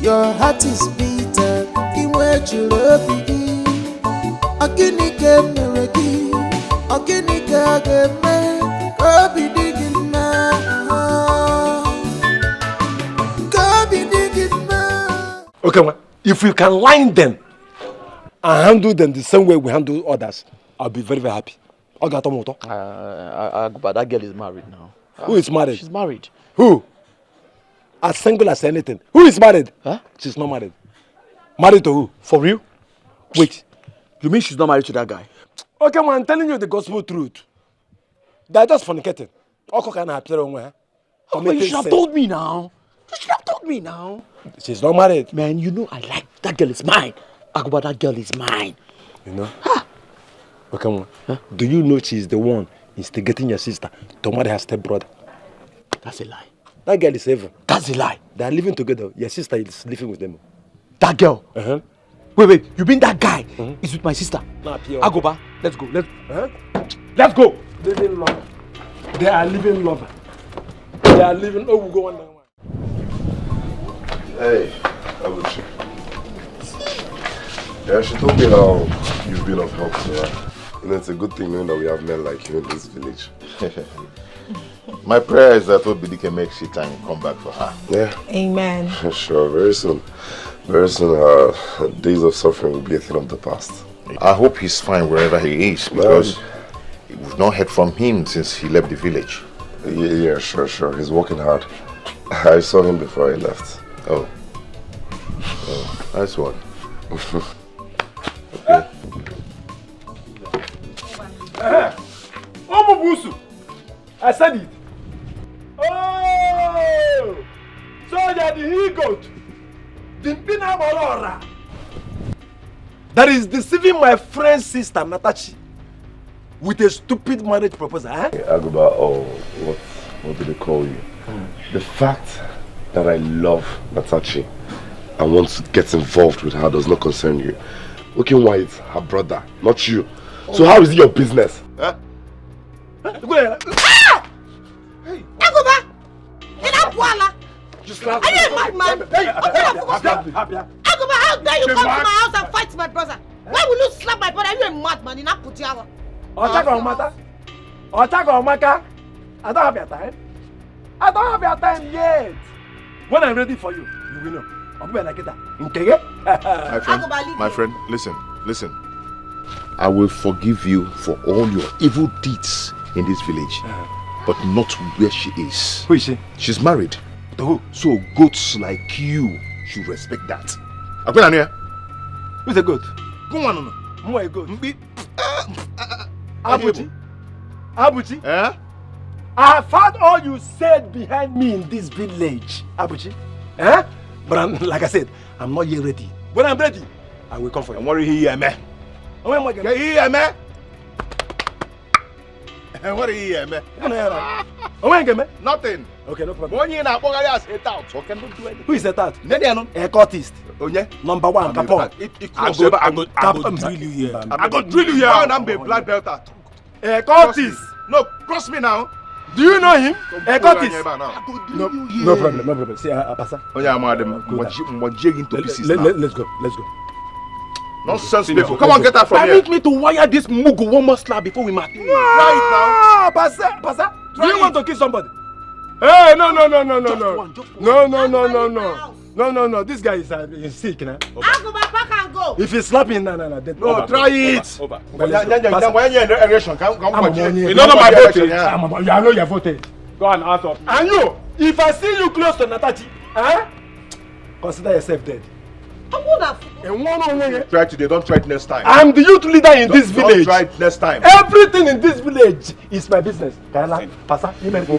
Your heart is bitter. Iwe chulobi. Agini ke mereki. Agini ke ageme. Obi digina. Obi digina. Okay, well, if we can line them and handle them the same way we handle others, I'll be very, very happy. But that girl is married now. Who is married? She's married. Who? As single as anything. Who is married? Huh? She's not married. Married to who? For real? Wait. You mean she's not married to that guy? Okay, well, I'm telling you the gospel truth. They're just fornicating. Oh, you should have told me now. You should have told me now. She's not married. Man, you know I like that girl is mine. Aguba, that girl is mine. You know? Okay, well, do you know she's the one instigating your sister to marry her stepbrother? That's a lie. That girl is evil. That's a lie. They are living together. Your sister is living with them. That girl? Uh-huh. Wait, you mean that guy is with my sister? Agoba, let's go. Let's go. Living lover. They are living lover. They are living. Oh, we'll go one by one. Hey, Abuchi. Yeah, she told me how you've been of help to her. You know, it's a good thing knowing that we have men like you in this village. My prayer is that Obidi can make shit and come back for her. Yeah. Amen. Sure, very soon. Very soon, her days of suffering will be a thing of the past. I hope he's fine wherever he is, because we've not heard from him since he left the village. Yeah, sure. He's working hard. I saw him before he left. Oh, nice one. Okay. Busu, I said it. Oh! So you're the he-goat. That is deceiving my friend's sister, Natachi, with a stupid marriage proposal, eh? Aguba, what do they call you? The fact that I love Natachi and want to get involved with her does not concern you. Looking why it's her brother, not you. So how is it your business? Huh? Hey, Aguba! Just are you a madman? Aguba, how dare you come to my house and fight my brother? Why will you slap my brother? Are you a madman in Akutiawa? I don't have your time. I don't have your time yet. When I'm ready for you, you will know. I'll be like that. My friend, listen. I will forgive you for all your evil deeds in this village, but not where she is. Who is she? She's married. To who? So goats like you should respect that. Who's a goat? Go on, no. A goat. Abuchi? Eh? I have heard all you said behind me in this village, Abuchi. Eh? But like I said, I'm not yet ready. When I'm ready, I will come for you. I'm worried here, man. What are you here, man? Nothing. Okay, no problem. One year now, I set out. So can do anything. Who is that? A cultist. Number one, Capone. I go drill you here. I go drill you here. I'm a black belt. A cultist. No, cross me now. Do you know him? A cultist. No problem. See, Pasa. Oh yeah, madam. What jigging to pieces now. Let's go. Nonsense people. Come on, get out from here. Permit me to wire this mugu one more slap before we marry. Right now. Pasa. Do you want to kill somebody? Hey, no. No. This guy is sick now. I'll go back and go. If he's slapping, no. No, try it. You know my vote. I know your vote. Go and ask up. And you, if I see you close to Natachi, consider yourself dead. I would have. Try today, don't try it next time. I'm the youth leader in this village. Don't try it next time. Everything in this village is my business. Pasa, you may go.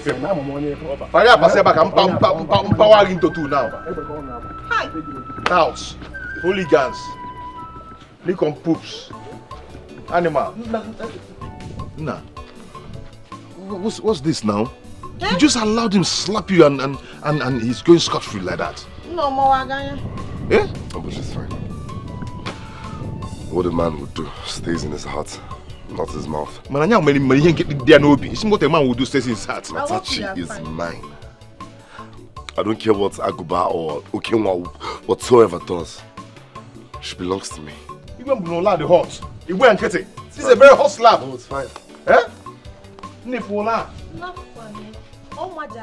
I'm powering into two now. House, hooligans, Nikon poops, animal. Nah. What's this now? You just allowed him slap you and he's going scot-free like that. No more Waganya. Eh? Oh, but she's fine. What a man would do stays in his heart, not his mouth. Man, I many money get there no be. See what a man would do stays in his heart. Natachi is mine. I don't care what Aguba or Okenwa whatsoever does, she belongs to me. Even Brunola the hot. Igwe and Kitty. This is a very hot slap. Oh, it's fine. Eh? Nifola.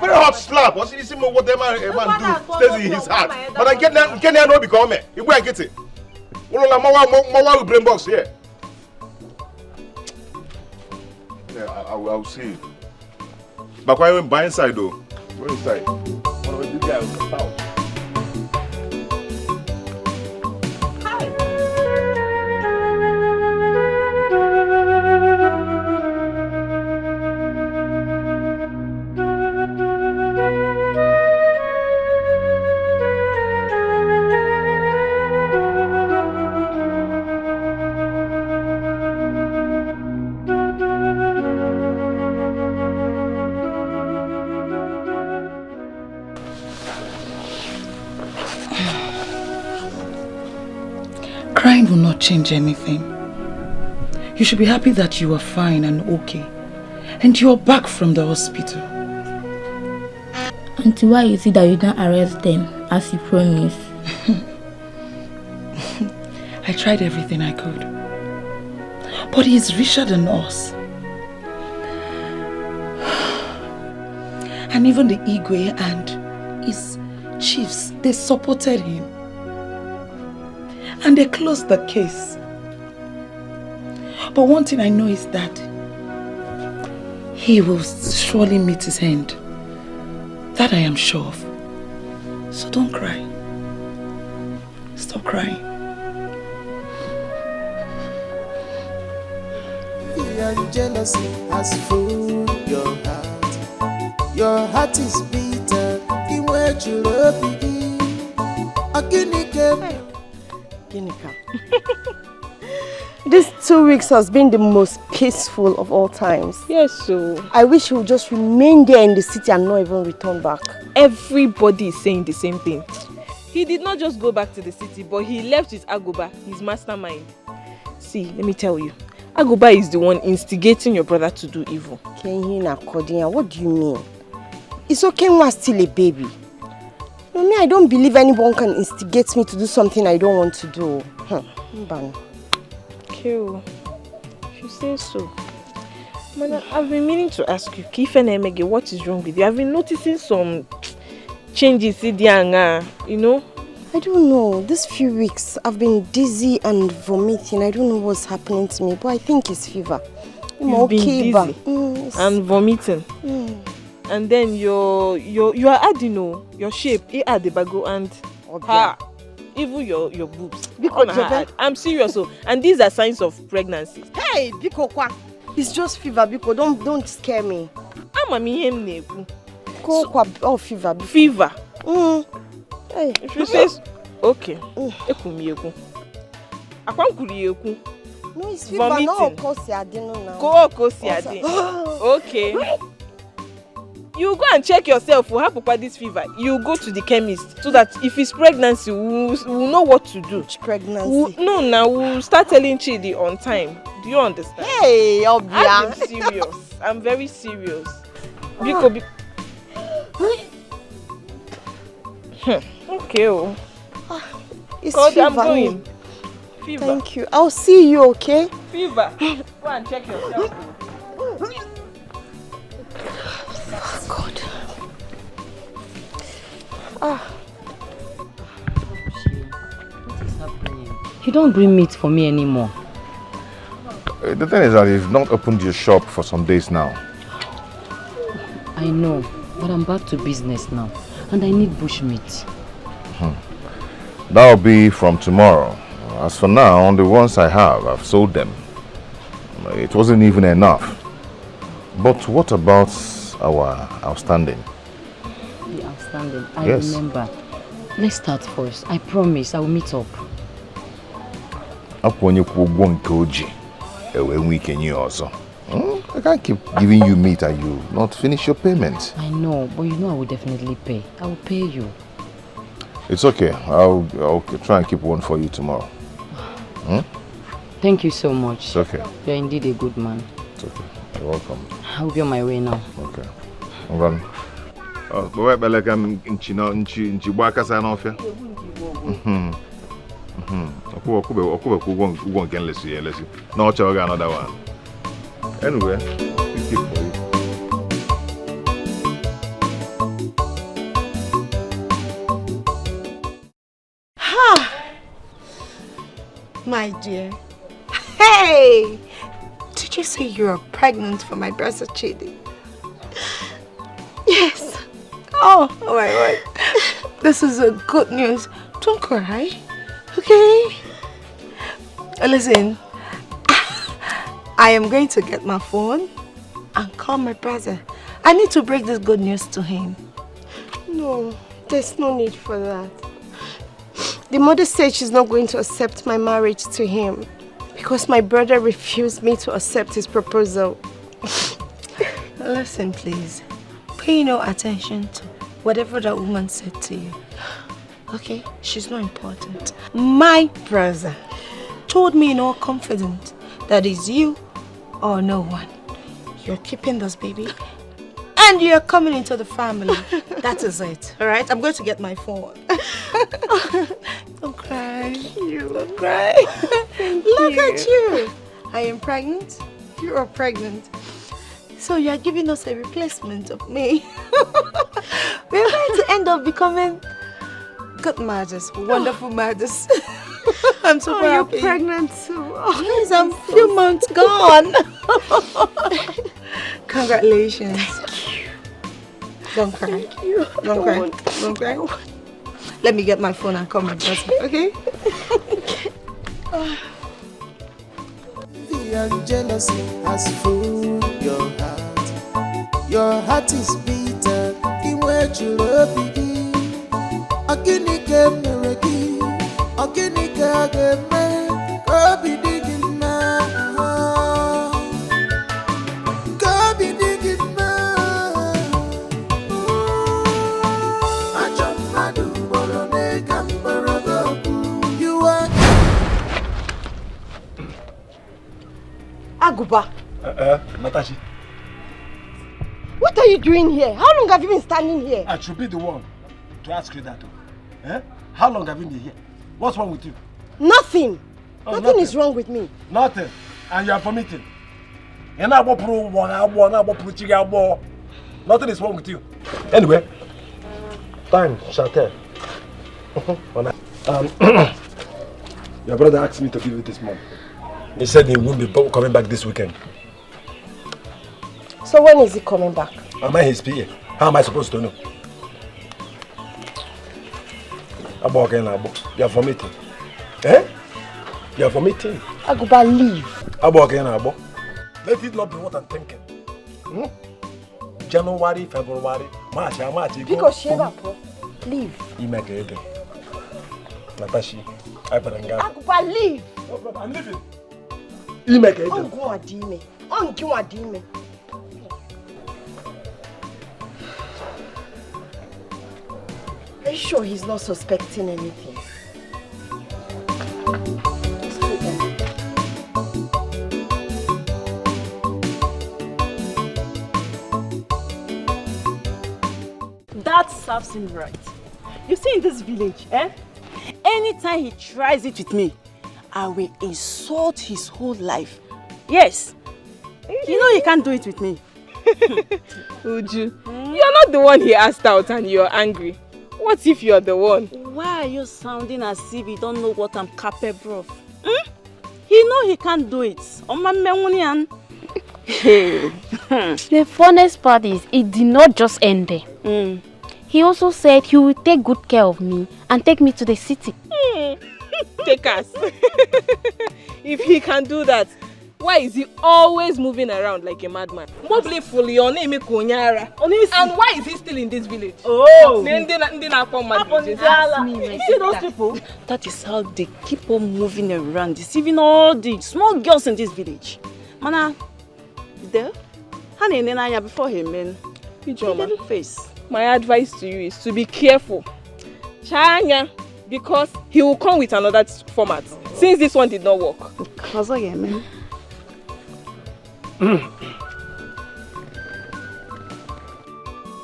Very hot slap. What's this? What a man do stays in his heart. But I can't know become me. Igwe and Kitty. Ulola mawa brain box here. Yeah, I'll see you. But why went by inside though? Go inside. One of the guys was out. Crying will not change anything. You should be happy that you are fine and okay. And you are back from the hospital. Auntie, why is it that you don't arrest them as you promised? I tried everything I could. But he is richer than us. And even the Igwe and his chiefs, they supported him. And they closed the case. But one thing I know is that he will surely meet his end. That I am sure of. So don't cry. Stop crying. Fear and jealousy has fooled your heart. Your heart is bitter. In where you love me. These 2 weeks has been the most peaceful of all times. Yes, so I wish he would just remain there in the city and not even return back. Everybody is saying the same thing. He did not just go back to the city, but he left with Agoba, his mastermind. See, let me tell you, Agoba is the one instigating your brother to do evil. Kenhina Kodia, what do you mean? It's okay when I'm still a baby. Me, I don't believe anyone can instigate me to do something I don't want to do. Okay, if you say so. Man, I've been meaning to ask you, Kifenemege, what is wrong with you? I've been noticing some changes in the you know? I don't know. These few weeks, I've been dizzy and vomiting. I don't know what's happening to me, but I think it's fever. You've been dizzy and vomiting. And then you are adding your shape, at the bago and even your boobs. I'm serious, and these are signs of pregnancy. Hey, Biko, it's just fever, Biko. Don't scare me. Oh, fever. Fever. Hey. If you say okay. No, it's fever. Vomiting. Okay. You go and check yourself. We'll have Papa this fever. You go to the chemist so that if it's pregnancy, we'll know what to do. Which pregnancy? We'll start telling Chidi on time. Do you understand? Hey, Obia. I'm serious. I'm very serious. Okay. It's fever. I'm going. Fever. Thank you. I'll see you, okay? Fever. Go and check yourself. God. What is happening? You don't bring meat for me anymore. The thing is that you've not opened your shop for some days now. I know, but I'm back to business now, and I need bush meat. That'll be from tomorrow. As for now, the ones I have, I've sold them. It wasn't even enough. But what about our outstanding? The outstanding? I Yes. remember. Let's start first. I promise I will meet up. I can't keep giving you meat and you not finish your payment. I know, but you know I will definitely pay. I will pay you. It's okay. I'll try and keep one for you tomorrow. Thank you so much. It's okay. You're indeed a good man. It's okay. You're welcome. I'll be on my way now. Okay. I'm going. Oh, but like I'm in China, in Chihuahua, No, I'll another one. Anyway, we keep for you. My dear. Hey! Did you say you're pregnant for my brother Chidi? Yes. Oh my God. This is a good news. Don't cry. Okay? Listen. I am going to get my phone and call my brother. I need to break this good news to him. No, there's no need for that. The mother said she's not going to accept my marriage to him because my brother refused me to accept his proposal. Listen, please. Pay no attention to whatever that woman said to you. Okay? She's not important. My brother told me in all confidence that it's you or no one. You're keeping this baby and you're coming into the family. That is it. Alright? I'm going to get my phone. Don't cry. Don't cry. Look at you. I am pregnant. You are pregnant. So you're giving us a replacement of me. We're going to end up becoming good mothers, wonderful mothers. I'm super happy. You're pregnant too. Yes, I'm a few months gone. Congratulations. Don't cry. Thank you. Don't cry. Don't cry. Let me get my phone and call my brother, okay? And jealousy has fooled your heart. Your heart is bitter. In where you love me. Aginika mereki. Aginika geme. Kabi digima. Kabi digima. Ajam madu borone kambarago. You are. Aguba. Natashi. What are you doing here? How long have you been standing here? I should be the one to ask you that. Eh? How long have you been here? What's wrong with you? Nothing. Oh, nothing is wrong with me. Nothing. And you are vomiting. Nothing is wrong with you. Anyway, time shall tell. Your brother asked me to give you this money. He said he won't be coming back this weekend. So when is he coming back? Am I his PA? How am I supposed to know? You are vomiting. Eh? You are vomiting. Aguba, leave. Let it not be what I'm thinking. January, February, March, Because she ever leave. You make it. Natashi, I better go. Aguba, leave. No problem, I'm leaving. You make it. Are you sure he's not suspecting anything? That serves him right. You see, in this village, anytime he tries it with me, I will insult his whole life. Yes. You know he can't do it with me. Uju, you're not the one he asked out and you're angry. What if you're the one? Why are you sounding as if you don't know what I'm capable of? He know he can't do it. The funniest part is, it did not just end there. He also said he will take good care of me and take me to the city. Take us. If he can do that, why is he always moving around like a madman? And why is he still in this village? Oh! See those people? That is how they keep on moving around, deceiving all the small girls in this village. Mana, there? Before him, man. Face. My advice to you is to be careful. Chanya, because he will come with another format. Since this one did not work. Man.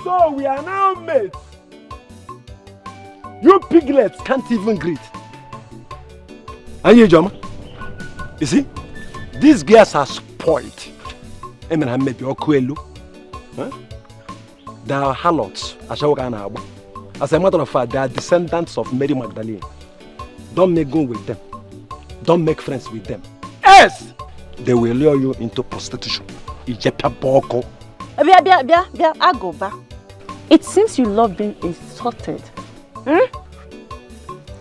So we are now mates. You piglets can't even greet. And you, Joma? You see, these girls are spoiled. I mean, I may be Okuelu. They are harlots. As a matter of fact, they are descendants of Mary Magdalene. Don't make go with them. Don't make friends with them. Yes! They will lure you into prostitution. Agoba. It seems you love being insulted.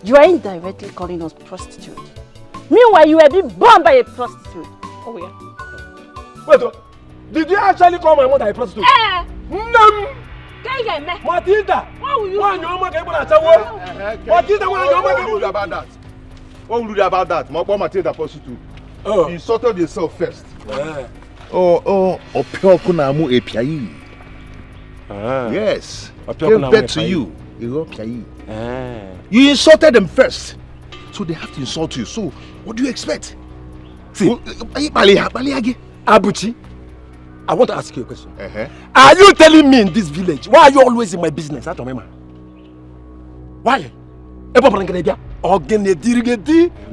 You are indirectly calling us prostitutes. Meanwhile, you were being born by a prostitute. Oh, yeah. Wait, did you actually call my mother a prostitute? No! Matilda! What will you do? Matilda, what will you do about that? What will you do about that? Matilda prostitute. Oh. You insulted yourself first. Yes. Gave birth to you. You insulted them first. So they have to insult you. So what do you expect? See, Abuchi, I want to ask you a question. Are you telling me in this village, why are you always in my business? Why? Why are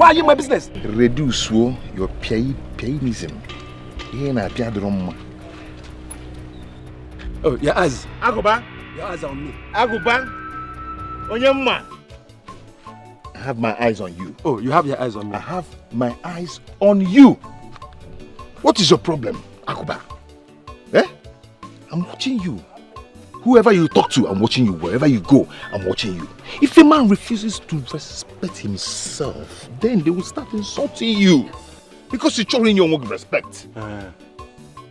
you in my business? Reduce your pieism. Oh, your eyes. Agoba. Your eyes are on me. Agoba. Onyema. I have my eyes on you. Oh, you have your eyes on me. I have my eyes on you. What is your problem, Agoba? I'm watching you. Whoever you talk to, I'm watching you. Wherever you go, I'm watching you. If a man refuses to respect himself, then they will start insulting you. Because you're showing your own respect.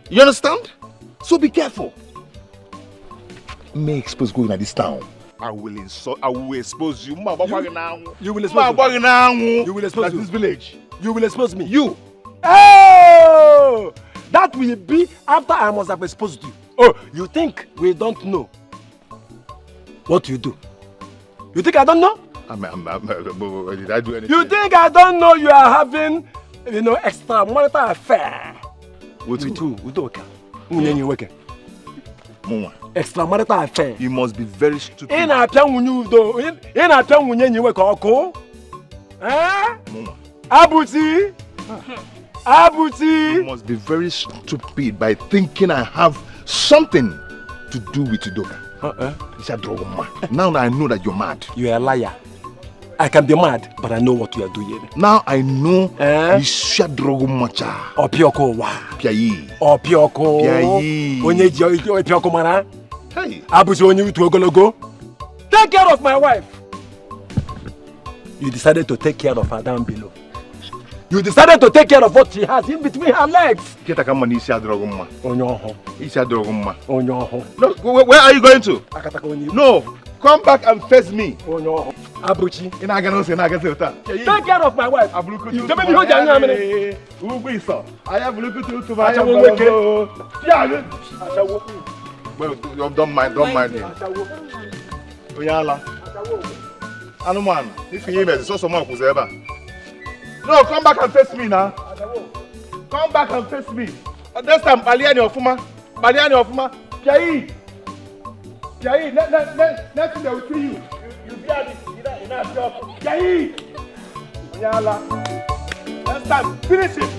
You understand? So be careful. May expose going at this town. I will expose you. You will expose me. You will expose this village. You will expose me. You. Oh! That will be after I must have exposed you. Oh, you think we don't know what you do? You think I don't know? Did I do anything? You think I don't know you are having, extramarital affair? With who? Extramarital affair. You must be very stupid. Abuti! Abuti! You must be very stupid by thinking I have something to do with Udoka. Now that I know that you're mad. You're a liar. I can be mad, but I know what you are doing. Now I know you shall drogo macha. Opioko wa. Piayi. Opioko. Piayi. Onyeji opioko mana. Hey. Abuti onye to ogologo. Take care of my wife. You decided to take care of her down below. You decided to take care of what she has in between her legs. Look, where are you going to? No, come back and face me. Abuchi. Take care of my wife. Well, don't mind him. Anuman, if you hear me, so someone who's ever. No, come back and face me now. Come back and face me. This time, Baliani of Fuma. Piayi. Next thing they will see you. You be at this, in that job. Piayi. Oyala. Next time, finish it.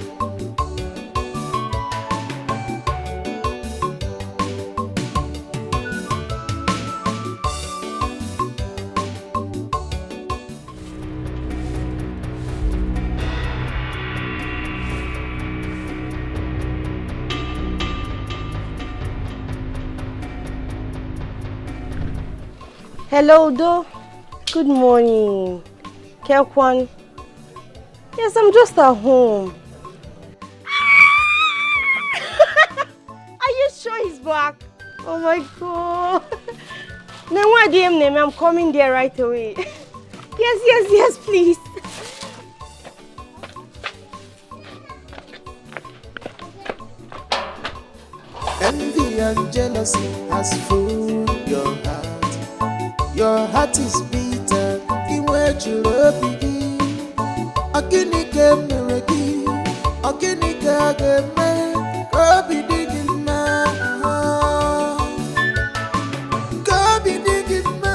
Hello, Do. Good morning. Kelkwan. Yes, I'm just at home. Are you sure he's back? Oh my God. Then why DM name? I'm coming there right away. Yes, please. Envy and jealousy has fooled your heart. Your heart is bitter, in where you love me. Akinike mereki, akinike ageme, kabi digima, kabi digima.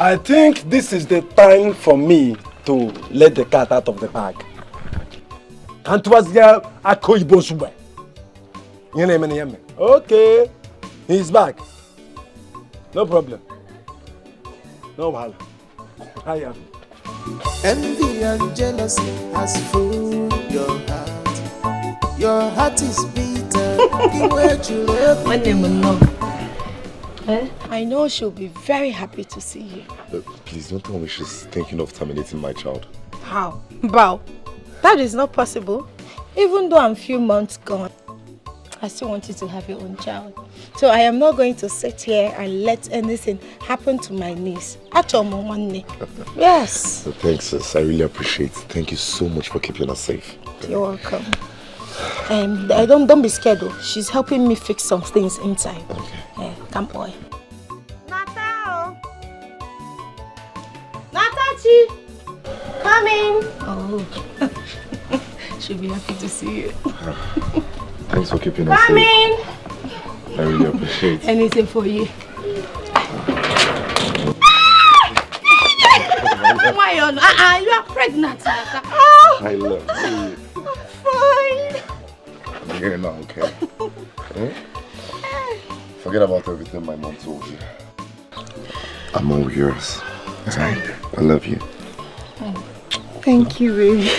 I think this is the time for me to let the cat out of the bag. Can't was there a koiboswe. Okay, he's back. No problem. No problem. I am. Envy and jealousy has filled your heart. Your heart is bitter. I know she'll be very happy to see you. Please don't tell me she's thinking of terminating my child. How? Bow. That is not possible. Even though I'm few months gone, I still want you to have your own child. So I am not going to sit here and let anything happen to my niece. Yes. Thanks, sis. I really appreciate it. Thank you so much for keeping us safe. You're welcome. Don't be scared though. She's helping me fix some things inside. Okay. Come boy. Natachi! Coming! Oh. She'll be happy to see you. Thanks for keeping us safe. Coming! I really appreciate it. Anything for you. You are pregnant. I love you. Fine. I'm here now, okay? Forget about everything my mom told you. I'm all yours. I love you. Thank you, baby.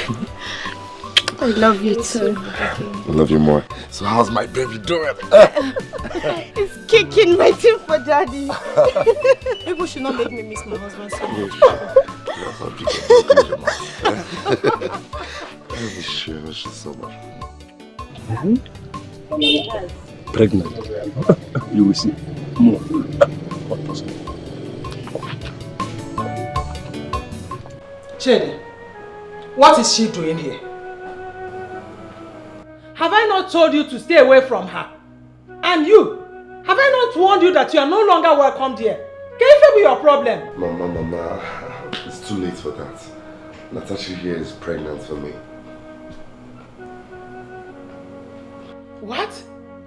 I love you too. I love you more. So how's my baby doing? It's kicking, waiting for daddy. People should not make me miss my husband so much. I wish you so much. Pregnant. You will see more. Chidi, what is she doing here? Have I not told you to stay away from her? And you, have I not warned you that you are no longer welcome here? Can it be your problem? Mama, it's too late for that. Natasha here is pregnant for me. What?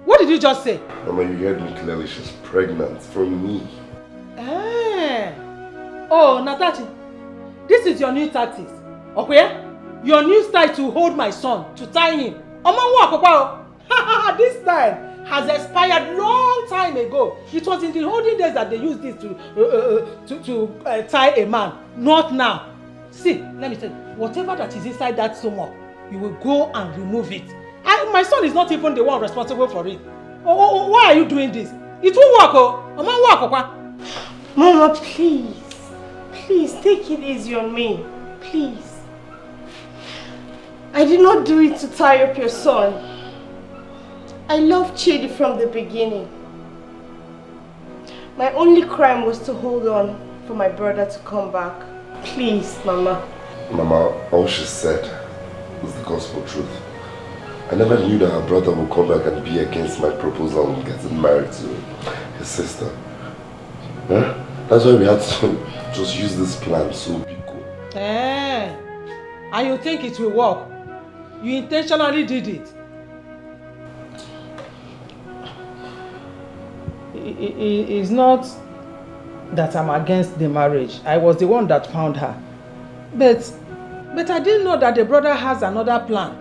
What did you just say? Mama, you heard me clearly. She's pregnant for me. Oh, Natasha, this is your new tactics, okay? Your new style to hold my son, to tie him. This style has expired long time ago. It was in the olden days that they used this to tie a man, not now. See, let me tell you, whatever that is inside that stomach, you will go and remove it. My son is not even the one responsible for it. Why are you doing this? It won't work. Mama, please. Please, take it easy on me. Please. I did not do it to tie up your son. I loved Chidi from the beginning. My only crime was to hold on for my brother to come back. Please, Mama. Mama, all she said was the gospel truth. I never knew that her brother would come back and be against my proposal of getting married to his sister. Huh? That's why we had to just use this plan so we go. And you think it will work? You intentionally did it. It's not that I'm against the marriage. I was the one that found her. But I didn't know that the brother has another plan.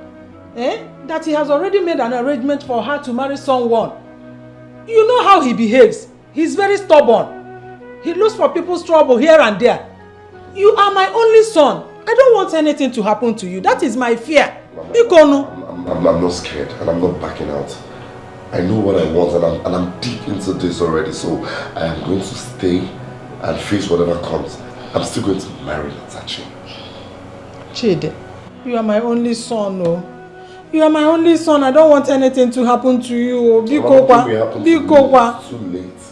That he has already made an arrangement for her to marry someone. You know how he behaves. He's very stubborn. He looks for people's trouble here and there. You are my only son. I don't want anything to happen to you. That is my fear. I'm not scared and I'm not backing out. I know what I want and I'm deep into this already, so I am going to stay and face whatever comes. I'm still going to marry Natachi. Chidi, you are my only son, no? You are my only son. I don't want anything to happen to you. It's too late.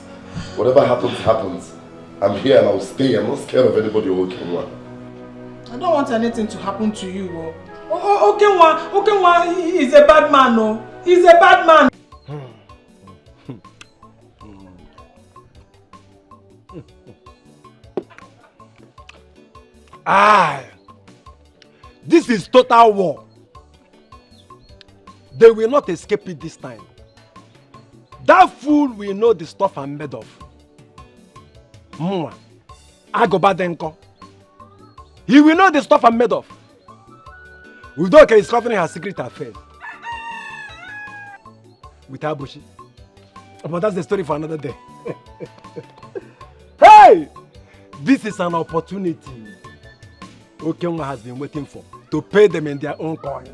Whatever happens, happens. I'm here and I'll stay. I'm not scared of anybody walking one. I don't want anything to happen to you. Okenwa is a bad man, no? He's a bad man. This is total war. They will not escape it this time. That fool will know the stuff I'm made of. Mwah. Agoba Denko. He will know the stuff I'm made of. Udoka is covering her secret affairs. With Abushi. But that's the story for another day. Hey! This is an opportunity Okenwa has been waiting for to pay them in their own coin.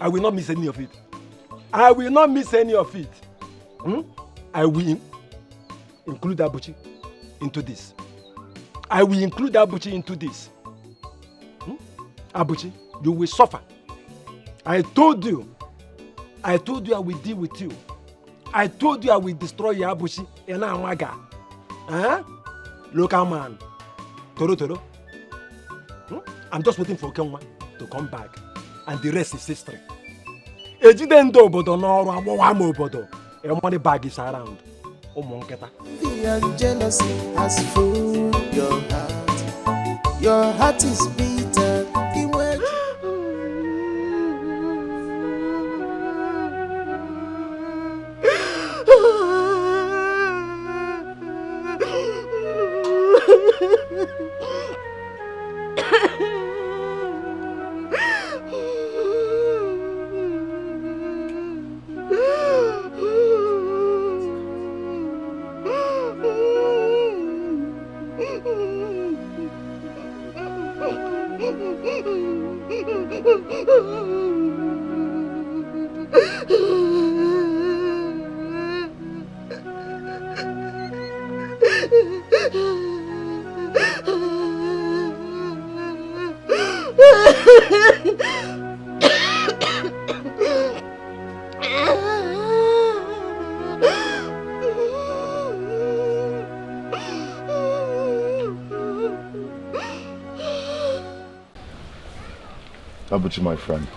I will not miss any of it. I will not miss any of it. I will include Abuchi into this. I will include Abuchi into this. Abuchi, you will suffer. I told you I will deal with you. I told you I will destroy your Abuchi and Amaga. Local man. Toro. I'm just waiting for Kenwa to come back. And the rest is history. Ejidendo obodo n'ọrụ agbọwam obodo. Your money bag is around. Envy and jealousy has fooled your heart. Your heart is bitter. Abuchi, my friend,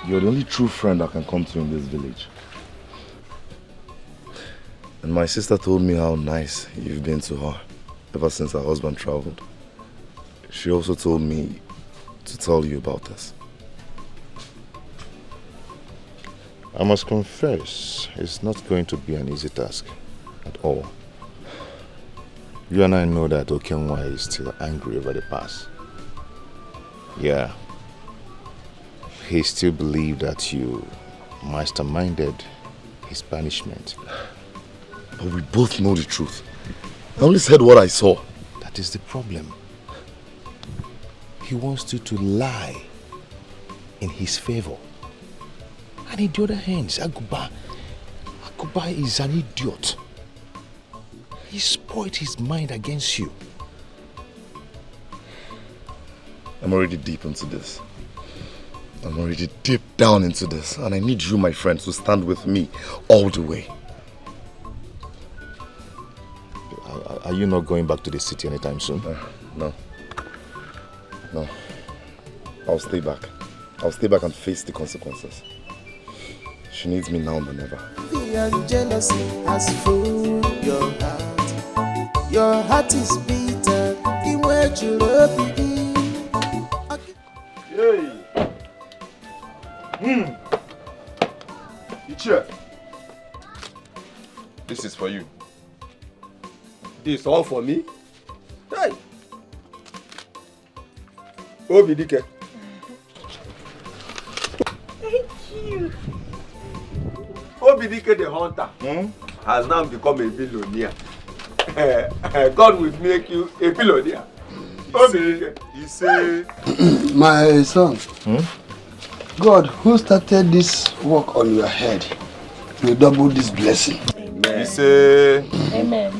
you're the only true friend I can come to in this village. And my sister told me how nice you've been to her ever since her husband traveled. She also told me to tell you about this. I must confess, it's not going to be an easy task at all. You and I know that Okenwa is still angry over the past. Yeah. He still believes that you masterminded his banishment. But we both know the truth. I only said what I saw. That is the problem. He wants you to lie in his favor. And on the other hand, Aguba is an idiot. He spoiled his mind against you. I'm already deep into this. I'm already deep down into this. And I need you, my friend, to stand with me all the way. Are you not going back to the city anytime soon? No. No. I'll stay back. I'll stay back and face the consequences. She needs me now than ever. Envy and jealousy has fooled your heart. Your heart is bitter. In where you love me. Hey. Micheal. This is for you. This all for me? Hey! Obidike. Thank you. Obidike the hunter has now become a billionaire. God will make you a billionaire. He say, My son, God, who started this work on your head, will double this blessing. Amen. He say, Amen.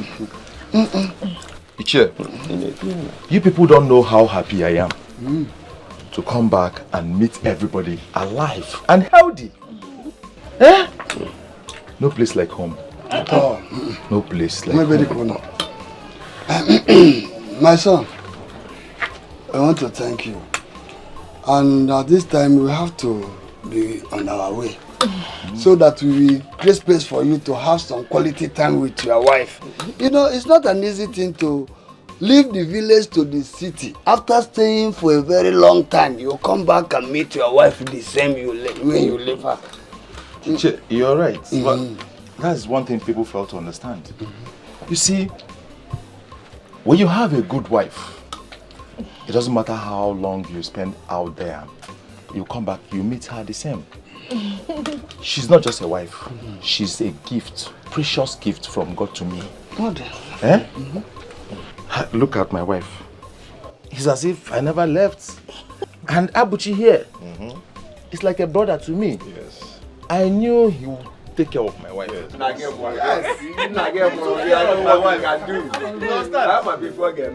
Micheal, you people don't know how happy I am to come back and meet everybody alive and healthy. No place like home. No place like home. My son, I want to thank you. And at this time, we have to be on our way. So that we will create space for you to have some quality time with your wife. You know, it's not an easy thing to leave the village to the city. After staying for a very long time, you come back and meet your wife the same way you leave her. You're right. But That's one thing people fail to understand. You see, when you have a good wife, it doesn't matter how long you spend out there, you come back, you meet her the same. She's not just a wife, she's a gift, precious gift from God to me. God. Eh? Look at my wife. It's as if I never left. And Abuchi here, it's like a brother to me. Yes. I knew he would take care of my wife. Yes. My wife can do. I'm a before girl.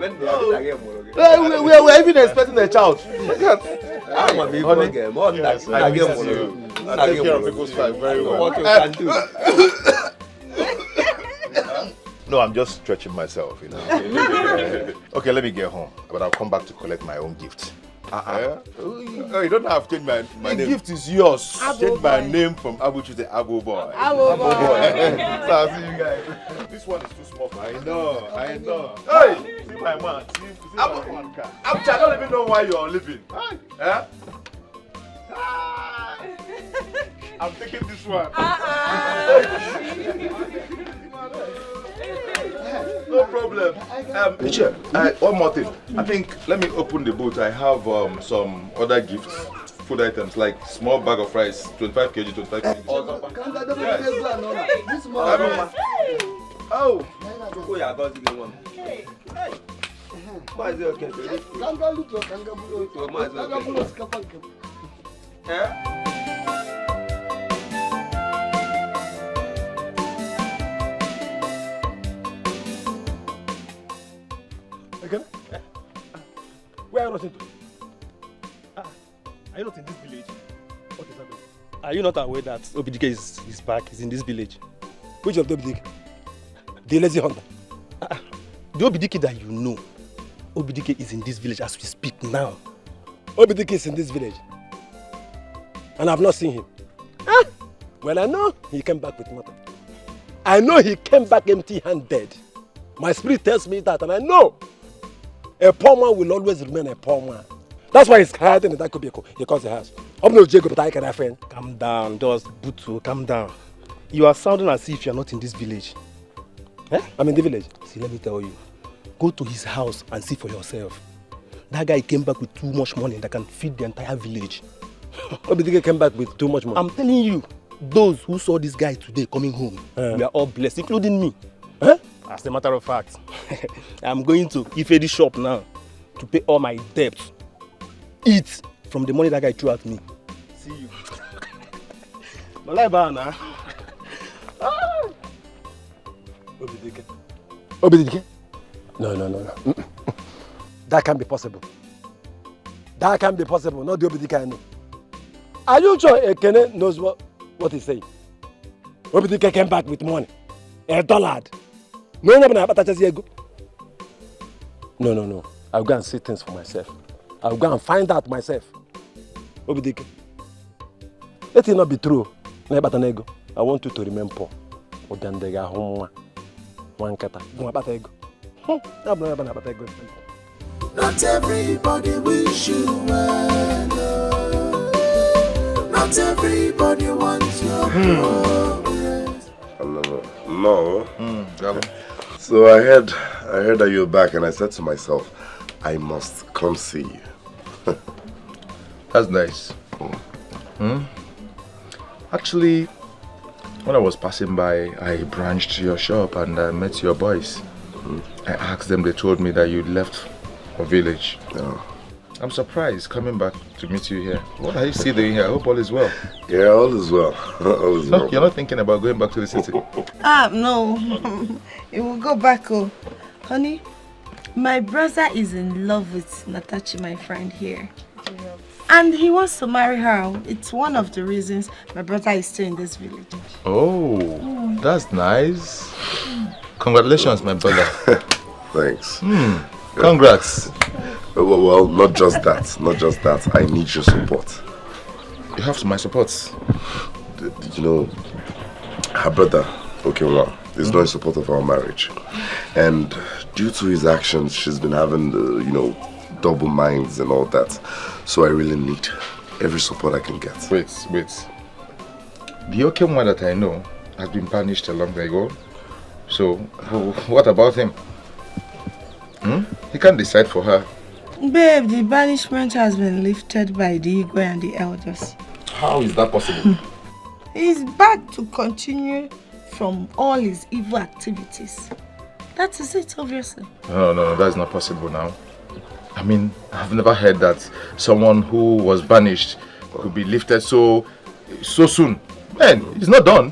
We're even expecting a child. I'm a before girl. I take care of people's life very well. What you can do. No, I'm just stretching myself, you know. Okay, let me get home, but I'll come back to collect my own gift. Oh, you don't have to change my name. The gift is yours. Change my name from Abu to the Abu boy. Abu boy. So I'll see you guys. This one is too small for me. I know. Hey, see my man. See my man car. I don't even know why you're leaving. Eh? I'm taking this one. No problem. Micheal, one more thing. I think, let me open the boot. I have some other gifts, food items, like small bag of rice, 25 kg, 25 kg. Oh. Why is it okay? Okay? Where are you not into? Are you not in this village? What is happening? Are you not aware that Obidike is back, is in this village? Which of the Obidike? The lazy hunter. The Obidike that you know, Obidike is in this village as we speak now. Obidike is in this village. And I've not seen him. Well, I know he came back with nothing. I know he came back empty-handed. My spirit tells me that, and I know a poor man will always remain a poor man. That's why he's hiding in that Kobieko. He calls the house. I'm no Jacob, but I can friend. Calm down, just Butu, calm down. You are sounding as if you are not in this village. Eh? I'm in the village. See, let me tell you. Go to his house and see for yourself. That guy came back with too much money that can feed the entire village. Obidike came back with too much money. I'm telling you, those who saw this guy today coming home, we are all blessed, including me. Eh? As a matter of fact, I'm going to Ifedi shop now to pay all my debts. Eat from the money that guy threw at me. See you. Obidike. Obidike? No. That can't be possible. That can't be possible. Not the Obidike I know. Are you sure Ekene knows what he's saying? Obidike came back with money. $1. No. I'll go and see things for myself. I'll go and find out myself. Obidike. Let it not be true. I want you to remain poor. Not everybody wish you well. Not everybody wants your progress. No. So I heard that you're back, and I said to myself, I must come see you. That's nice. Actually, when I was passing by, I branched your shop and I met your boys. I asked them, they told me that you left a village. I'm surprised coming back to meet you here. What are you still doing here? I hope all is well. Yeah, all is well. All is well. You're not thinking about going back to the city? No. It will go back, honey. My brother is in love with Natachi, my friend here. And he wants to marry her. It's one of the reasons my brother is still in this village. Oh, that's nice. Congratulations, my brother. Thanks. Congrats. Well, not just that. Not just that. I need your support. You have my support. Did you know her brother, Okenwa, is not in support of our marriage. And due to his actions, she's been having, double minds and all that. So I really need every support I can get. Wait. The Okenwa that I know has been banished a long time ago. So, what about him? He can't decide for her. Babe, the banishment has been lifted by the Igwe and the elders. How is that possible? He's back to continue from all his evil activities. That is it, obviously. No, that's not possible now. I mean, I've never heard that someone who was banished could be lifted so soon. Man, it's not done.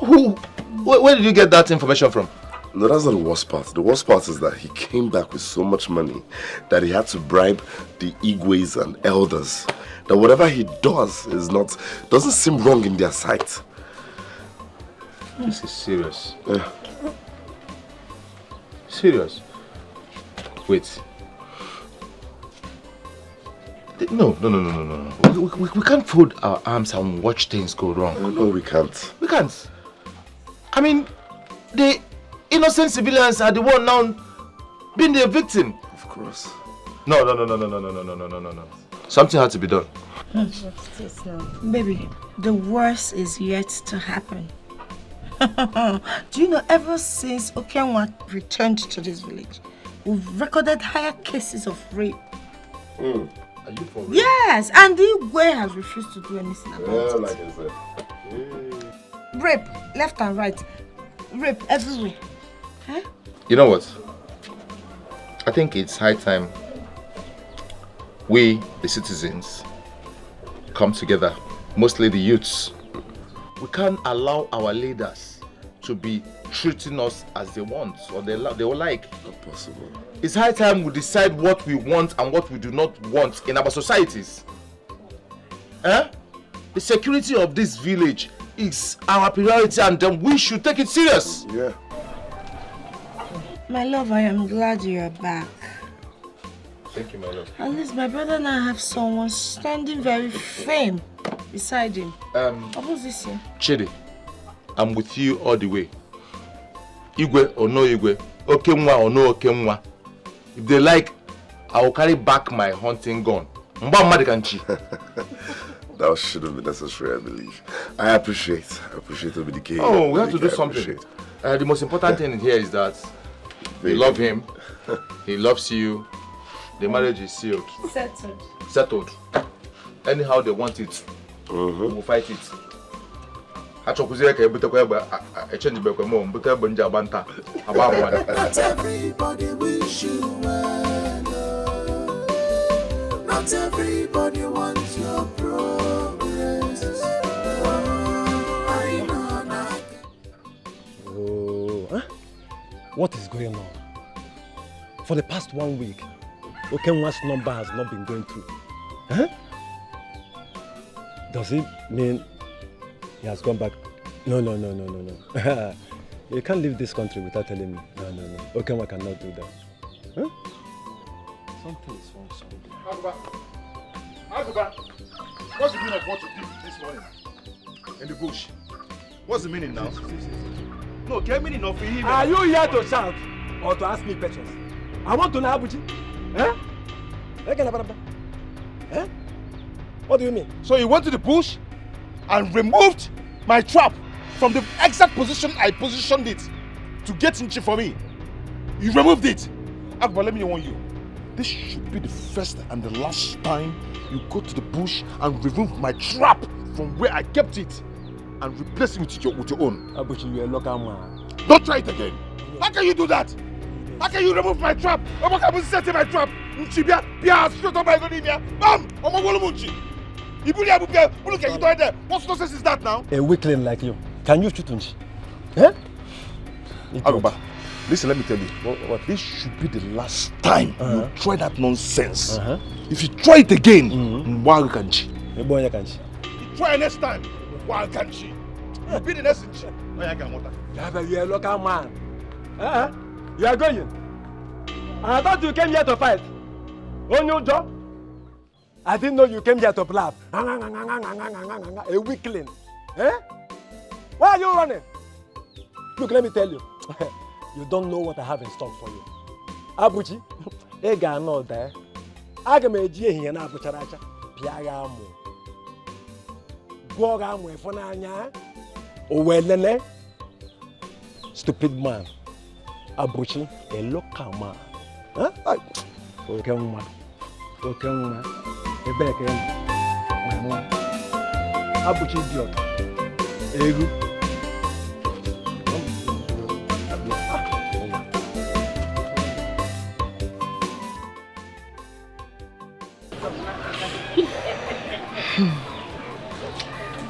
Where did you get that information from? No, that's not the worst part. The worst part is that he came back with so much money that he had to bribe the Igwes and elders. That whatever he does doesn't seem wrong in their sight. This is serious. Serious? Wait. No. We can't fold our arms and watch things go wrong. No, we can't. We can't. I mean, the innocent civilians are the one now being the victim. Of course. No. Something had to be done. What's this now? Baby, the worst is yet to happen. Do you know, ever since Okenwa returned to this village, we've recorded higher cases of rape. Are you for real? Yes, and the Igwe has refused to do anything about it. Like I said. Rape, left and right. Rape everywhere. Huh? You know what? I think it's high time we, the citizens, come together, mostly the youths. We can't allow our leaders to be treating us as they want or they will like. Not possible. It's high time we decide what we want and what we do not want in our societies. The security of this village is our priority and then we should take it serious. Yeah. My love, I am glad you are back. Thank you, my love. At least my brother and I have someone standing very firm beside him. What was this here? Chidi, I'm with you all the way. Igwe or no Igwe, Okenwa or no Okenwa. If they like, I will carry back my hunting gun. That shouldn't be necessary, I believe. I appreciate the Oh, we have to do something. The most important thing here is that you love him, he loves you, the marriage is sealed. Settled. Anyhow they want it, we will fight it. Not everybody wish you well. Not everybody wants your progress. I know that. Oh, what is going on? For the past 1 week, Okenwa's number has not been going through. Does it mean he has gone back? No. You can't leave this country without telling me. No. Okenwa cannot do that. Something is wrong somewhere. Aguba, what's the meaning of what you did this morning in the bush? What's the meaning now? No, get meaning of him. Are you here to shout or to ask me questions? I want to know, Abuji. What do you mean? So you went to the bush and removed my trap from the exact position I positioned it to get Nchi for me. You removed it. Aguba, let me warn you. This should be the first and the last time you go to the bush and remove my trap from where I kept it and replace it with your own. Abuchi, you're a local man. Don't try it again. How can you do that? How can you remove my trap? How can you set my trap? What nonsense is that now? A weakling like you. Can you shoot Nchi? Aruba, listen, let me tell you. What? This should be the last time you try that nonsense. If you try it again, you try next time, you'll be the next Nchi. You're a local man. You are going. I thought you came here to fight. On your job? I didn't know you came here to blab. A weakling. Why are you running? Look, let me tell you. You don't know what I have in stock for you. Abuchi, I got no there. I can make you here now, Bucharacha. Piagamu. Gogamu, Fonanya. Owelele, stupid man. Abuchi, a local man. Huh? Okay, woman. Okay, woman. A back end. My mom. Abuchi idiot. Egu.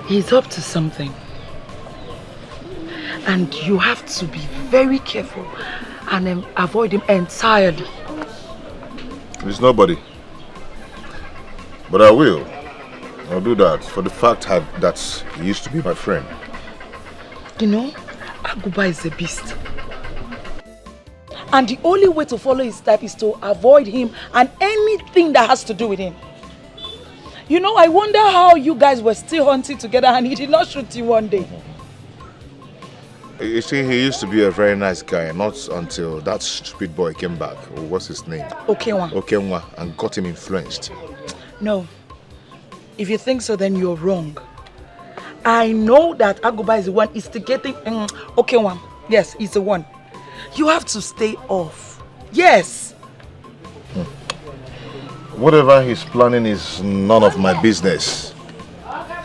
He's up to something. And you have to be very careful and avoid him entirely. There's nobody. But I will. I'll do that for the fact that he used to be my friend. You know, Aguba is a beast. And the only way to follow his type is to avoid him and anything that has to do with him. You know, I wonder how you guys were still hunting together and he did not shoot you one day. You see, he used to be a very nice guy, not until that stupid boy came back. What's his name? Okenwa. Okenwa, and got him influenced. No. If you think so, then you're wrong. I know that Aguba is the one instigating Okenwa. Yes, he's the one. You have to stay off. Yes. Whatever he's planning is none of my business.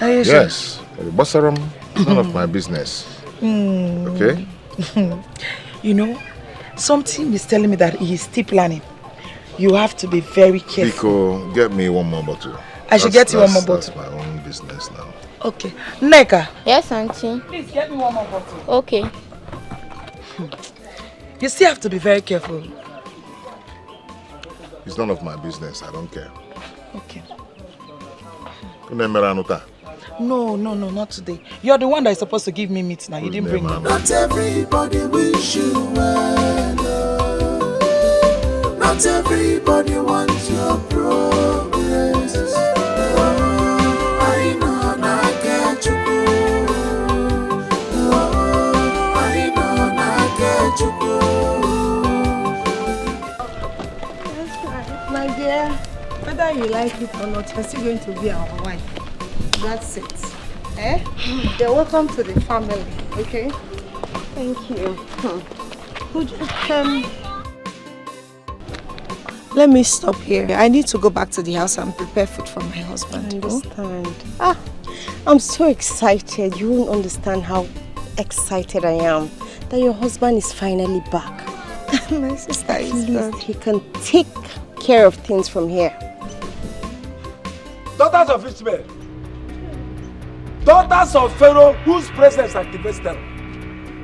Yes. Basaram is none of my business. Okay? You know, something is telling me that he is still planning. You have to be very careful. Biko, get me one more bottle. I should get you one more bottle. That's my own business now. Okay. Neka. Yes, auntie. Please get me one more bottle. Okay. You still have to be very careful. It's none of my business. I don't care. Okay. No, not today. You're the one that is supposed to give me meat now. You didn't bring me. Not everybody wish you well. Not everybody wants your progress. I know not get you. I know not get you. My dear, whether you like it or not, you're still going to be our wife. That's it. Eh? You're welcome to the family, okay? Thank you. Let me stop here. I need to go back to the house and prepare food for my husband. I understand. I'm so excited. You won't understand how excited I am that your husband is finally back. My sister is good. He can take care of things from here. Daughters of Ishmael, daughters of Pharaoh, whose presence activates them.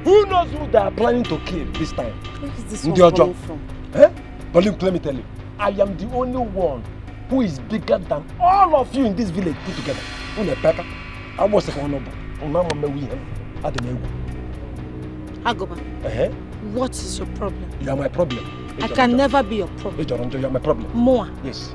Who knows who they are planning to kill this time? Where is this one coming from? But look, let me tell you, I am the only one who is bigger than all of you in this village put together. I was a honorable. Agoba, what is your problem? You are my problem. I can never be your problem. You are my problem. More. Yes.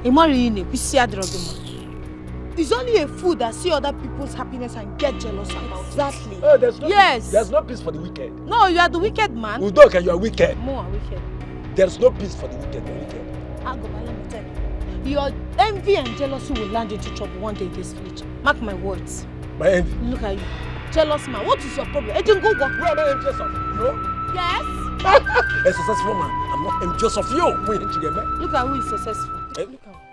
It's only a fool that see other people's happiness and get jealous about Exactly. Oh, there's no yes. Peace. There's no peace for the wicked. No, you are the wicked man. Udoka, you are wicked. More wicked. There's no peace for the wicked. Agoba, let me tell you. Your envy and jealousy will land into trouble one day in this village. Mark my words. My envy? Look at you. Jealous man. What is your problem? Who am I envious of? You? Yes. A successful man. I'm not envious of you. Look at who is successful.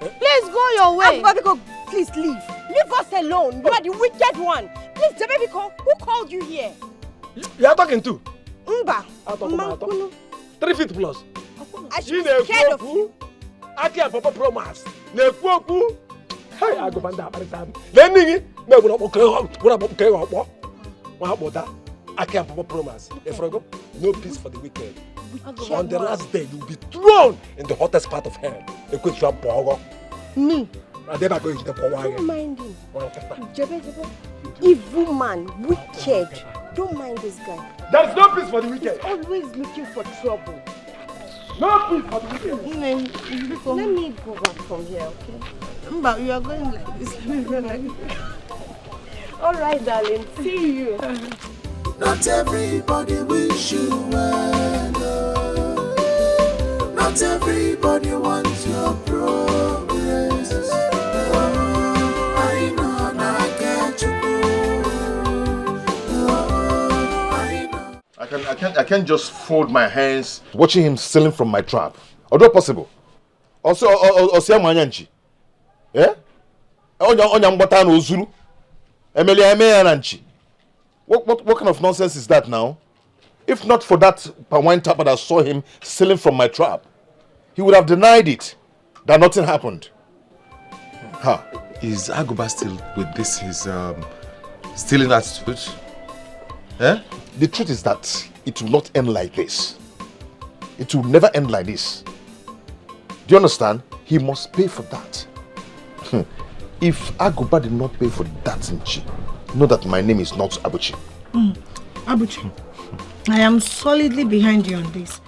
Please go your way. Agoba, please leave. Leave us alone. You are the wicked one. Please, Jebebiko, who called you here? You are talking to? Mba. 3 feet plus. I should be scared of you. I can't papa promise. Nefuoku. Hey, I go banda aparita. Leningi. Me go okay. What about that? I can't papa promise. Efrago, no peace for the wicked. On the last day, you will be thrown in the hottest part of hell. Me? Don't mind him. Jebe. Evil man, wicked. Don't mind this guy. There's no peace for the wicked. He's always looking for trouble. No peace for the wicked. Let me go back from here, okay? But you are going like this. Let me go like this. All right, darling. See you. Not everybody wish you well. Not everybody wants your progress. I know not get you. I can't just fold my hands watching him stealing from my trap. Although possible. Also, Manyanchi. Yeah? What kind of nonsense is that now? If not for that wine tapper that saw him stealing from my trap, he would have denied it, that nothing happened. Huh? Is Agoba still with this, his stealing attitude? Eh? The truth is that it will not end like this. It will never end like this. Do you understand? He must pay for that. If Agoba did not pay for that, Nchi, know that my name is not Abuchi. Abuchi, I am solidly behind you on this.